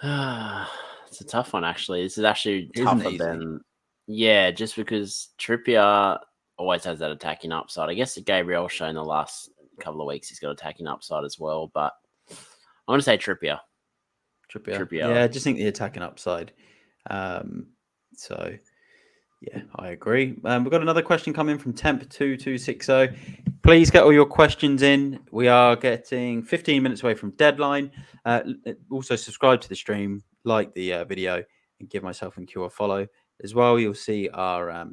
It's a tough one, actually. This is actually Isn't tougher easy. than... Yeah, just because Trippier always has that attacking upside. I guess Gabriel's shown the last couple of weeks he's got attacking upside as well, but I'm going to say Trippier. Trippier. Yeah, I just think the attacking upside. So, yeah, I agree. We've got another question coming from Temp2260. Please get all your questions in. We are getting 15 minutes away from deadline. Also, subscribe to the stream, like the video, and give myself and Q a follow as well. You'll see our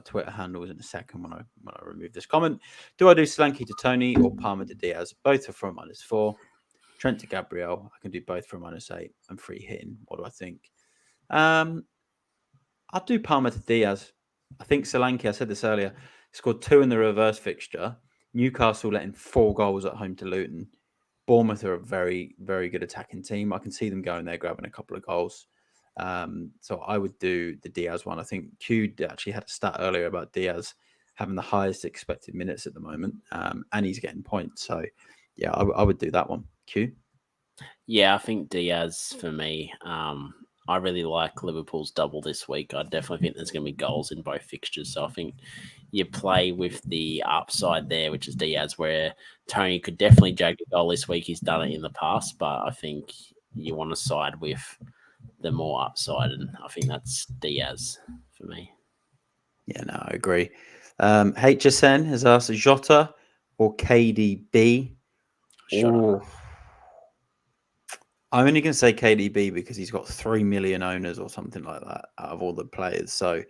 Twitter handles in a second when I remove this comment. Do I do Solanke to Tony or Palmer to Diaz? Both are from -4. Trent to Gabriel. I can do both from -8 and free hitting. What do I think? I'd do Palmer to Diaz. I think Solanke, I said this earlier, scored 2 in the reverse fixture. Newcastle letting 4 goals at home to Luton. Bournemouth are a very, very good attacking team. I can see them going there, grabbing a couple of goals. So I would do the Diaz one. I think Q actually had a stat earlier about Diaz having the highest expected minutes at the moment, and he's getting points. So, yeah, I would do that one. Q? Yeah, I think Diaz for me. I really like Liverpool's double this week. I definitely think there's going to be goals in both fixtures. So I think you play with the upside there, which is Diaz, where Tony could definitely jag a goal this week. He's done it in the past, but I think you want to side with the more upside, and I think that's Diaz for me. Yeah, no, I agree. HSN has asked Jota or KDB. Jota. I'm only going to say KDB because he's got 3 million owners or something like that out of all the players. So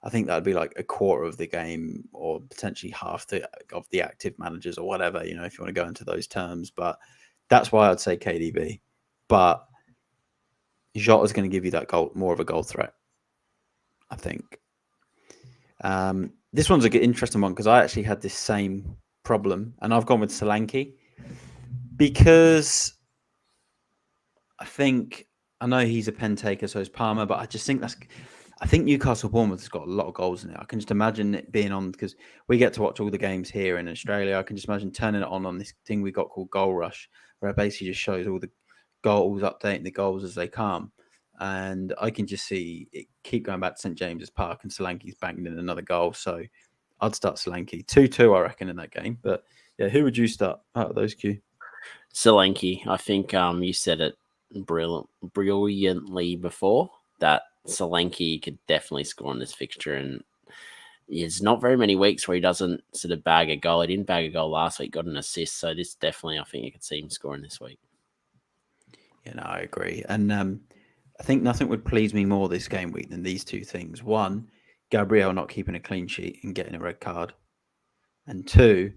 I think that'd be like a quarter of the game or potentially half of the active managers or whatever, if you want to go into those terms. But that's why I'd say KDB. But Jota's going to give you that goal, more of a goal threat, I think. This one's an interesting one because I actually had this same problem and I've gone with Solanke because I know he's a pen taker, so is Palmer, but I just think I think Newcastle Bournemouth has got a lot of goals in it. I can just imagine it being on because we get to watch all the games here in Australia. I can just imagine turning it on this thing we got called Goal Rush, where it basically just shows all the goals, updating the goals as they come. And I can just see it keep going back to St James's Park and Solanke's banging in another goal. So I'd start Solanke. 2-2, I reckon, in that game. But yeah, who would you start out of those, Q? Solanke. I think you said it brilliantly before that Solanke could definitely score in this fixture, and there's not very many weeks where he doesn't sort of bag a goal. He didn't bag a goal last week, got an assist, so this definitely, I think you could see him scoring this week. Yeah, no, I agree. And I think nothing would please me more this game week than these two things. One, Gabriel not keeping a clean sheet and getting a red card. And two,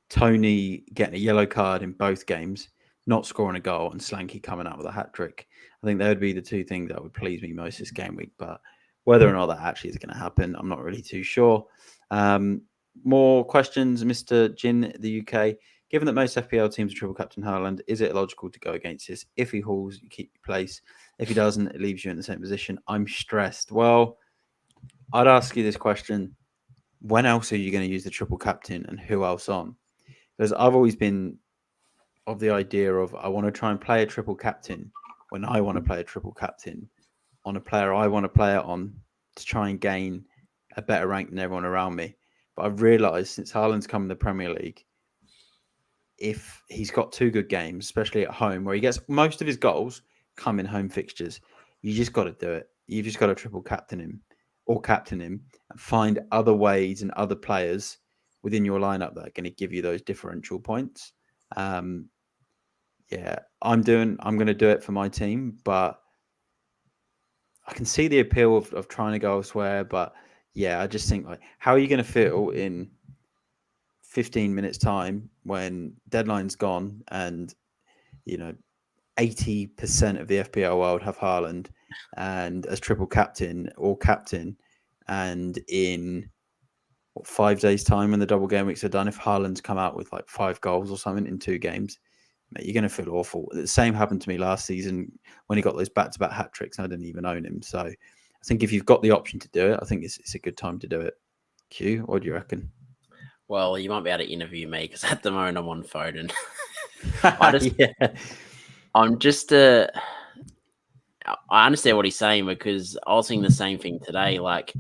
Tony getting a yellow card in both games, not scoring a goal, and Solanke coming out with a hat trick. I think that would be the two things that would please me most this game week. But whether or not that actually is going to happen, I'm not really too sure. More questions, Mr. Jin, the UK. Given that most FPL teams are triple captain Haaland, is it illogical to go against this? If he hauls, you keep your place. If he doesn't, it leaves you in the same position. I'm stressed. Well, I'd ask you this question. When else are you going to use the triple captain and who else on? Because I've always been of the idea of I want to try and play a triple captain when I want to play a triple captain on a player I want to play it on to try and gain a better rank than everyone around me. But I've realised since Haaland's come in the Premier League, if he's got 2 good games, especially at home, where he gets most of his goals come in home fixtures, you just got to do it. You've just got to triple captain him or captain him and find other ways and other players within your lineup that are going to give you those differential points. Yeah, I'm going to do it for my team, but I can see the appeal of trying to go elsewhere. But yeah, I just think like, how are you going to feel in 15 minutes time when deadline's gone and 80% of the FPL world have Haaland and as triple captain or captain, and in 5 days time when the double game weeks are done, if Haaland's come out with like 5 goals or something in 2 games, mate, you're going to feel awful. The same happened to me last season when he got those back-to-back hat tricks and I didn't even own him. So I think if you've got the option to do it, I think it's a good time to do it. Q, what do you reckon? Well, you might be able to interview me because at the moment I'm on Foden. Yeah. I'm just I understand what he's saying because I was saying the same thing today. Like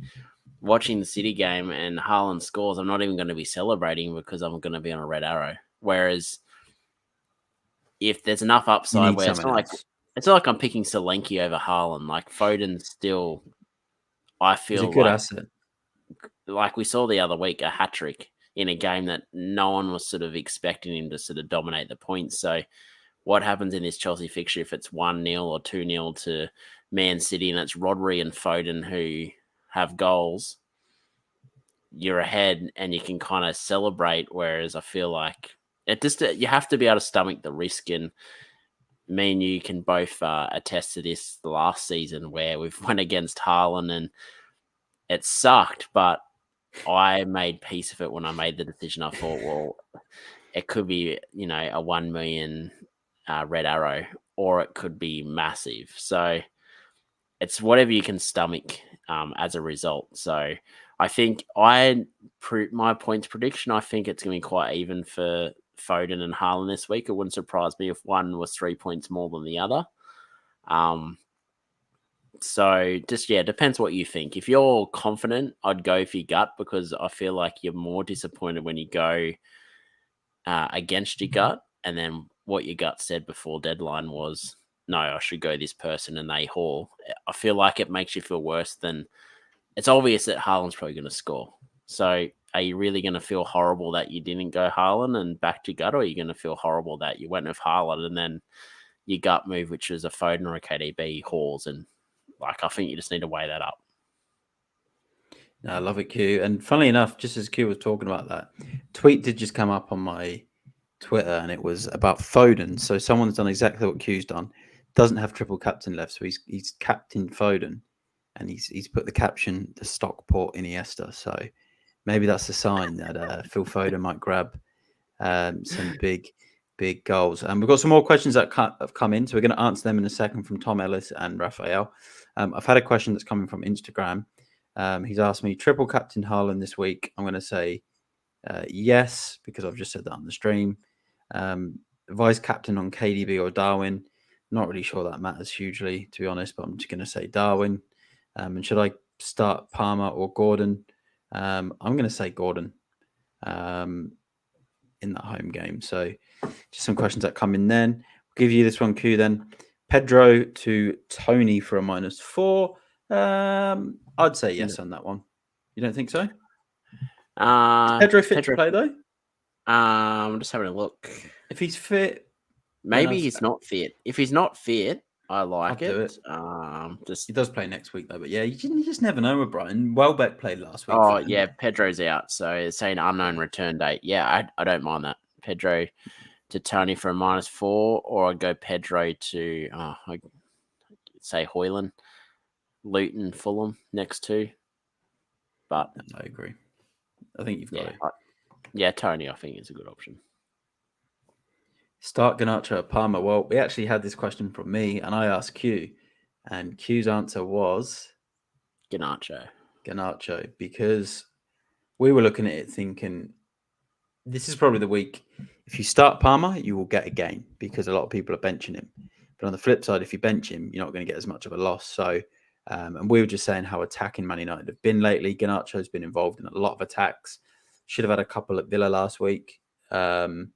watching the City game and Haaland scores, I'm not even going to be celebrating because I'm going to be on a red arrow. Whereas if there's enough You upside need where someone else. it's not like I'm picking Solanke over Haaland. Like Foden's still, I He's a feel good asset. like we saw the other week, a hat trick in a game that no one was sort of expecting him to sort of dominate the points. So what happens in this Chelsea fixture if it's 1-0 or 2-0 to Man City and it's Rodri and Foden who have goals? You're ahead and you can kind of celebrate. Whereas I feel like it just you have to be able to stomach the risk. And me and you can both attest to this the last season where we've went against Haaland and it sucked, but I made peace of it when I made the decision. I thought, well, it could be, a 1 million red arrow, or it could be massive. So it's whatever you can stomach as a result. So I think my points prediction, I think it's going to be quite even for Foden and Haaland this week. It wouldn't surprise me if one was 3 points more than the other. So just, depends what you think. If you're confident, I'd go for your gut because I feel like you're more disappointed when you go against your gut. And then what your gut said before deadline was, no, I should go this person and they haul. I feel like it makes you feel worse than it's obvious that Haaland's probably going to score. So are you really going to feel horrible that you didn't go Haaland and backed your gut, or are you going to feel horrible that you went with Haaland and then your gut move, which was a Foden or a KDB, hauls? And I think you just need to weigh that up. No, I love it, Q. And funnily enough, just as Q was talking about that, tweet did just come up on my Twitter and it was about Foden. So someone's done exactly what Q's done. Doesn't have triple captain left, so he's captain Foden, and he's put the caption the Stockport Iniesta. So maybe that's a sign that Phil Foden might grab some big goals. And we've got some more questions that have come in, so we're going to answer them in a second from Tom Ellis and Raphael. I've had a question that's coming from Instagram. He's asked me triple captain Haaland this week. I'm going to say yes, because I've just said that on the stream. Vice captain on KDB or Darwin. Not really sure that matters hugely, to be honest, but I'm just going to say Darwin. And should I start Palmer or Gordon? I'm going to say Gordon in that home game. So just some questions that come in then. We'll give you this one, Q, then. Pedro to Tony for a -4. I'd say yes on that one. You don't think so? Is Pedro fit to play, though? I'm just having a look. If he's fit, maybe he's not fit. If he's not fit, I like it. He does play next week, though. But yeah, you just never know with Brighton. Welbeck played last week. Oh yeah, Pedro's out, so it's saying unknown return date. Yeah, I don't mind that. Pedro to Tony for a -4, or I'd go Pedro to I'd say Hoyland, Luton, Fulham next 2. But I agree. I think you've got it. Tony, I think is a good option. Start Garnacho at Palmer. Well, we actually had this question from me, and I asked Q, and Q's answer was Garnacho, because we were looking at it thinking this is probably the week. If you start Palmer, you will get a gain because a lot of people are benching him. But on the flip side, if you bench him, you're not going to get as much of a loss. So, and we were just saying how attacking Man United have been lately. Garnacho's been involved in a lot of attacks. Should have had a couple at Villa last week. And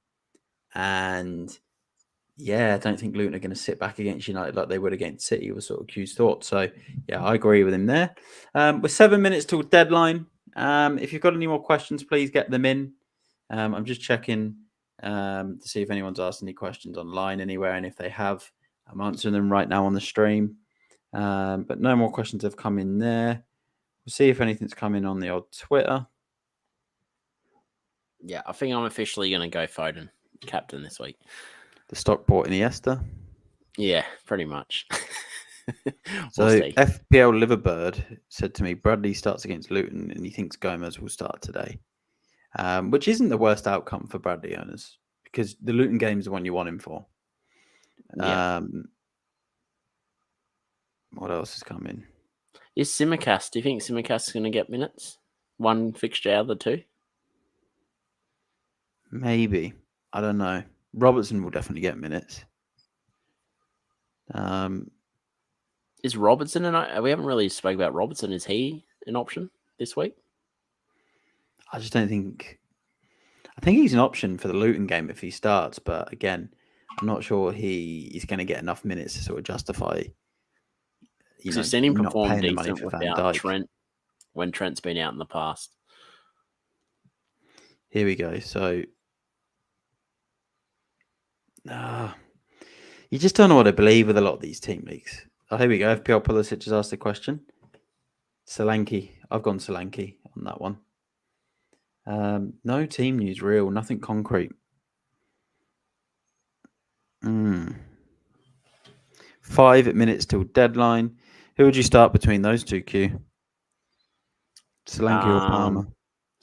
yeah, I don't think Luton are going to sit back against United like they would against City, was sort of Q's thought. So yeah, I agree with him there. With 7 minutes till deadline, if you've got any more questions, please get them in. I'm just checking to see if anyone's asked any questions online anywhere, and if they have, I'm answering them right now on the stream. But no more questions have come in there. We'll see if anything's come in on the old Twitter. Yeah, I think I'm officially going to go Foden captain this week. The Stockport Iniesta. Yeah, pretty much. So FPL Liverbird said to me, Bradley starts against Luton and he thinks Gomez will start today, which isn't the worst outcome for Bradley owners because the Luton game is the one you want him for. Yeah. What else has come in? Is Simicast? Do you think Simicast is going to get minutes? One fixture out of the 2? Maybe. I don't know. Robertson will definitely get minutes. Is Robertson we haven't really spoke about Robertson. Is he an option this week? I just don't think. I think he's an option for the Luton game if he starts, but again, I'm not sure he's going to get enough minutes to sort of justify. You've seen him not perform paying the money decent for Van without Dijk. Trent when Trent's been out in the past. Here we go. So, you just don't know what to believe with a lot of these team leagues. Oh, here we go. FPL Pulisic has asked a question. Solanke. I've gone Solanke on that one. No team news, real. Nothing concrete. 5 minutes till deadline. Who would you start between those two, Q? Solanke or Palmer?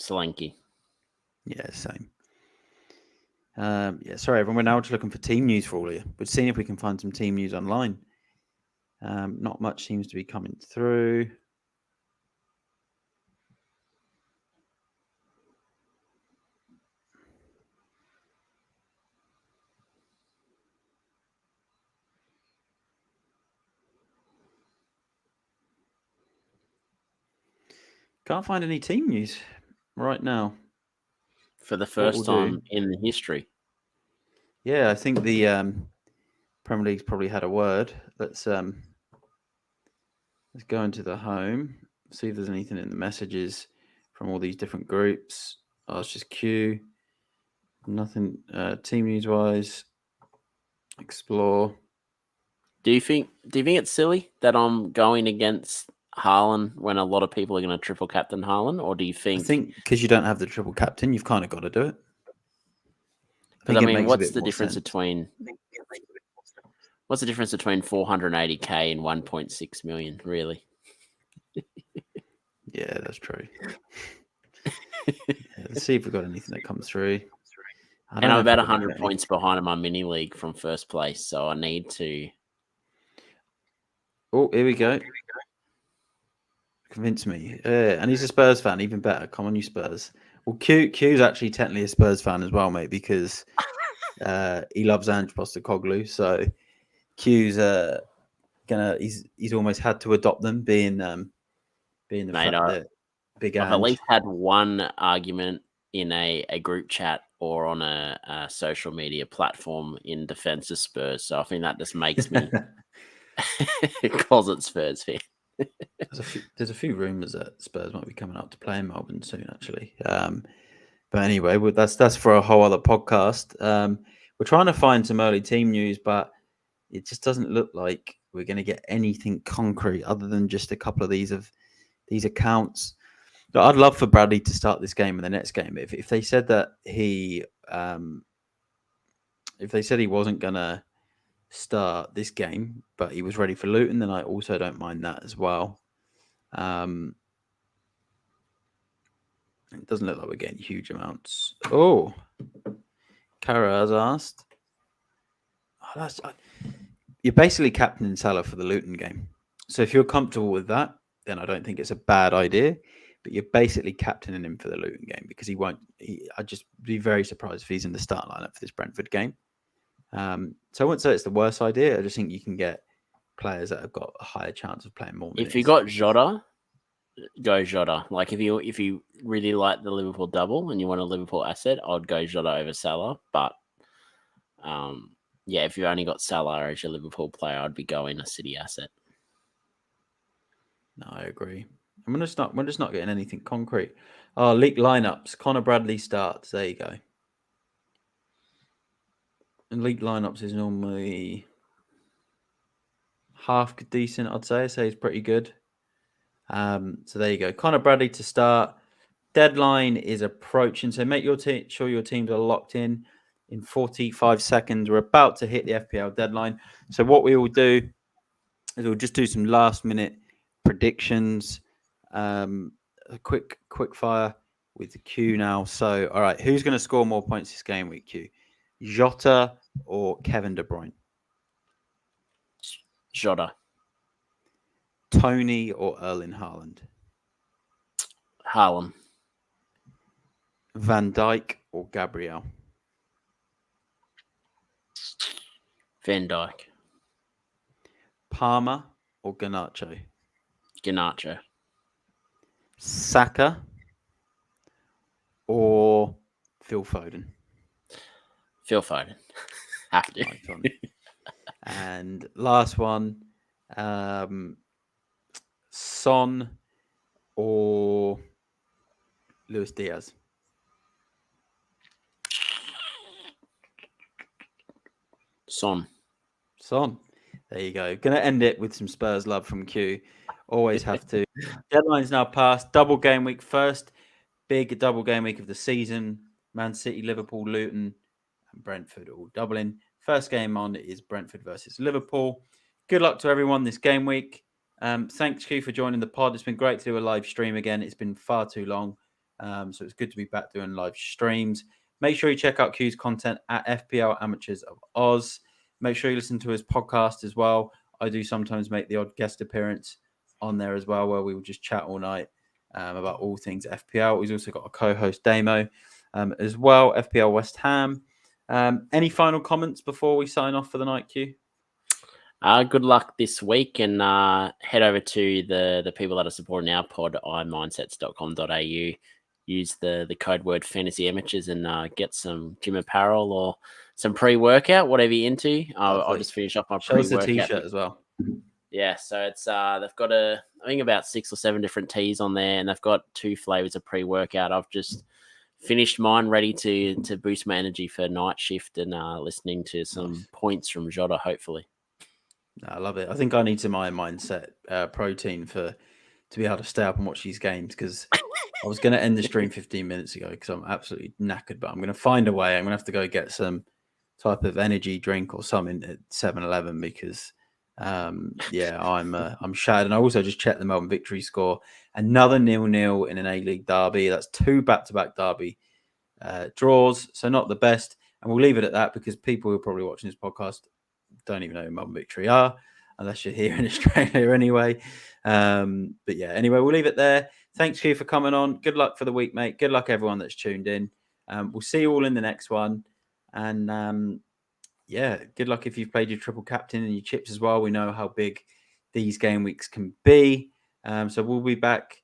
Solanke. Yeah, same. Sorry, everyone. We're now just looking for team news for all of you. We're seeing if we can find some team news online. Not much seems to be coming through. Can't find any team news right now. For the first time in history. Yeah, I think the Premier League's probably had a word. Let's go into the home, see if there's anything in the messages from all these different groups. Oh, it's just Q. Nothing team news wise. Explore. Do you think it's silly that I'm going against Haaland when a lot of people are going to triple captain Haaland, or do you think? I think because you don't have the triple captain, you've kind of got to do it. Because I mean, what's the difference between 480k and 1.6 million, really? Yeah, that's true. Let's see if we've got anything that comes through. And I'm about 100 points behind in my mini league from first place, so I need to. Oh, here we go. Convince me. And he's a Spurs fan, even better. Come on, you Spurs. Well, Q's actually technically a Spurs fan as well, mate, because he loves Ange Postecoglou. So Q's he's almost had to adopt them, being the fact that big Ange. I've at least had one argument in a group chat or on a social media platform in defense of Spurs. So I think that just makes me closet Spurs fan. There's a few rumours that Spurs might be coming up to play in Melbourne soon, actually. But anyway, that's for a whole other podcast. We're trying to find some early team news, but it just doesn't look like we're going to get anything concrete other than just a couple of these accounts. But I'd love for Bradley to start this game and the next game. If they said that he wasn't going to start this game, but he was ready for Luton, then I also don't mind that as well. It doesn't look like we're getting huge amounts. Oh, Kara has asked. You're basically captaining Salah for the Luton game. So if you're comfortable with that, then I don't think it's a bad idea. But you're basically captaining him for the Luton game because he won't. I'd just be very surprised if he's in the start lineup for this Brentford game. So I wouldn't say it's the worst idea. I just think you can get players that have got a higher chance of playing more minutes. If you got Jota, go Jota. Like if you really like the Liverpool double and you want a Liverpool asset, I'd go Jota over Salah. But if you only got Salah as your Liverpool player, I'd be going a City asset. No, I agree. We're just not getting anything concrete. Oh, leaked lineups. Connor Bradley starts. There you go. And leaked lineups is normally half decent, I'd say. I'd say it's pretty good. So there you go. Connor Bradley to start. Deadline is approaching. So make sure your teams are locked in 45 seconds. We're about to hit the FPL deadline. So what we will do is we'll just do some last minute predictions. A quick fire with the Q now. So, all right, who's going to score more points this game week, Q? Jota or Kevin De Bruyne? Jota. Tony or Erling Haaland? Haaland. Van Dijk or Gabriel? Van Dijk. Palmer or Garnacho? Garnacho. Saka or Phil Foden? Phil Foden. Have to. Nice one. And last one, Son or Luis Diaz? Son. There you go. Going to end it with some Spurs love from Q. Always have to. Deadline's now passed. Double game week first. Big double game week of the season. Man City, Liverpool, Luton, and Brentford all doubling. First game on is Brentford versus Liverpool. Good luck to everyone this game week. Thanks, Q, for joining the pod. It's been great to do a live stream again. It's been far too long. So it's good to be back doing live streams. Make sure you check out Q's content at FPL Amateurs of Oz. Make sure you listen to his podcast as well. I do sometimes make the odd guest appearance on there as well, where we will just chat all night about all things FPL. He's also got a co-host, Damo, as well, FPL West Ham. Any final comments before we sign off for the night, Q? Good luck this week, and head over to the people that are supporting our pod, imindsets.com.au. Use the code word fantasy amateurs and get some gym apparel or some pre-workout, whatever you're into. I'll just finish off my pre-workout. Show us the t-shirt as well. Yeah, so it's they've got I think about 6 or 7 different teas on there, and they've got 2 flavors of pre-workout. I've just finished mine, ready to boost my energy for night shift and listening to some points from Jota, hopefully. I love it. I think I need some Iron Mindset protein to be able to stay up and watch these games, because I was going to end the stream 15 minutes ago because I'm absolutely knackered, but I'm going to find a way. I'm going to have to go get some type of energy drink or something at 7-Eleven because, I'm shattered. And I also just checked the Melbourne victory score. Another 0-0 in an A-League derby. That's 2 back-to-back derby draws, so not the best. And we'll leave it at that because people who are probably watching this podcast don't even know who Melbourne Victory are, unless you're here in Australia anyway. But yeah, anyway, we'll leave it there. Thanks, Q, for coming on. Good luck for the week, mate. Good luck, everyone that's tuned in. We'll see you all in the next one. And good luck if you've played your triple captain and your chips as well. We know how big these game weeks can be. So we'll be back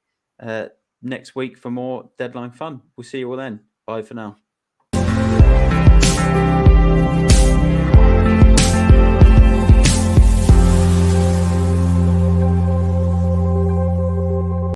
next week for more deadline fun. We'll see you all then. Bye for now.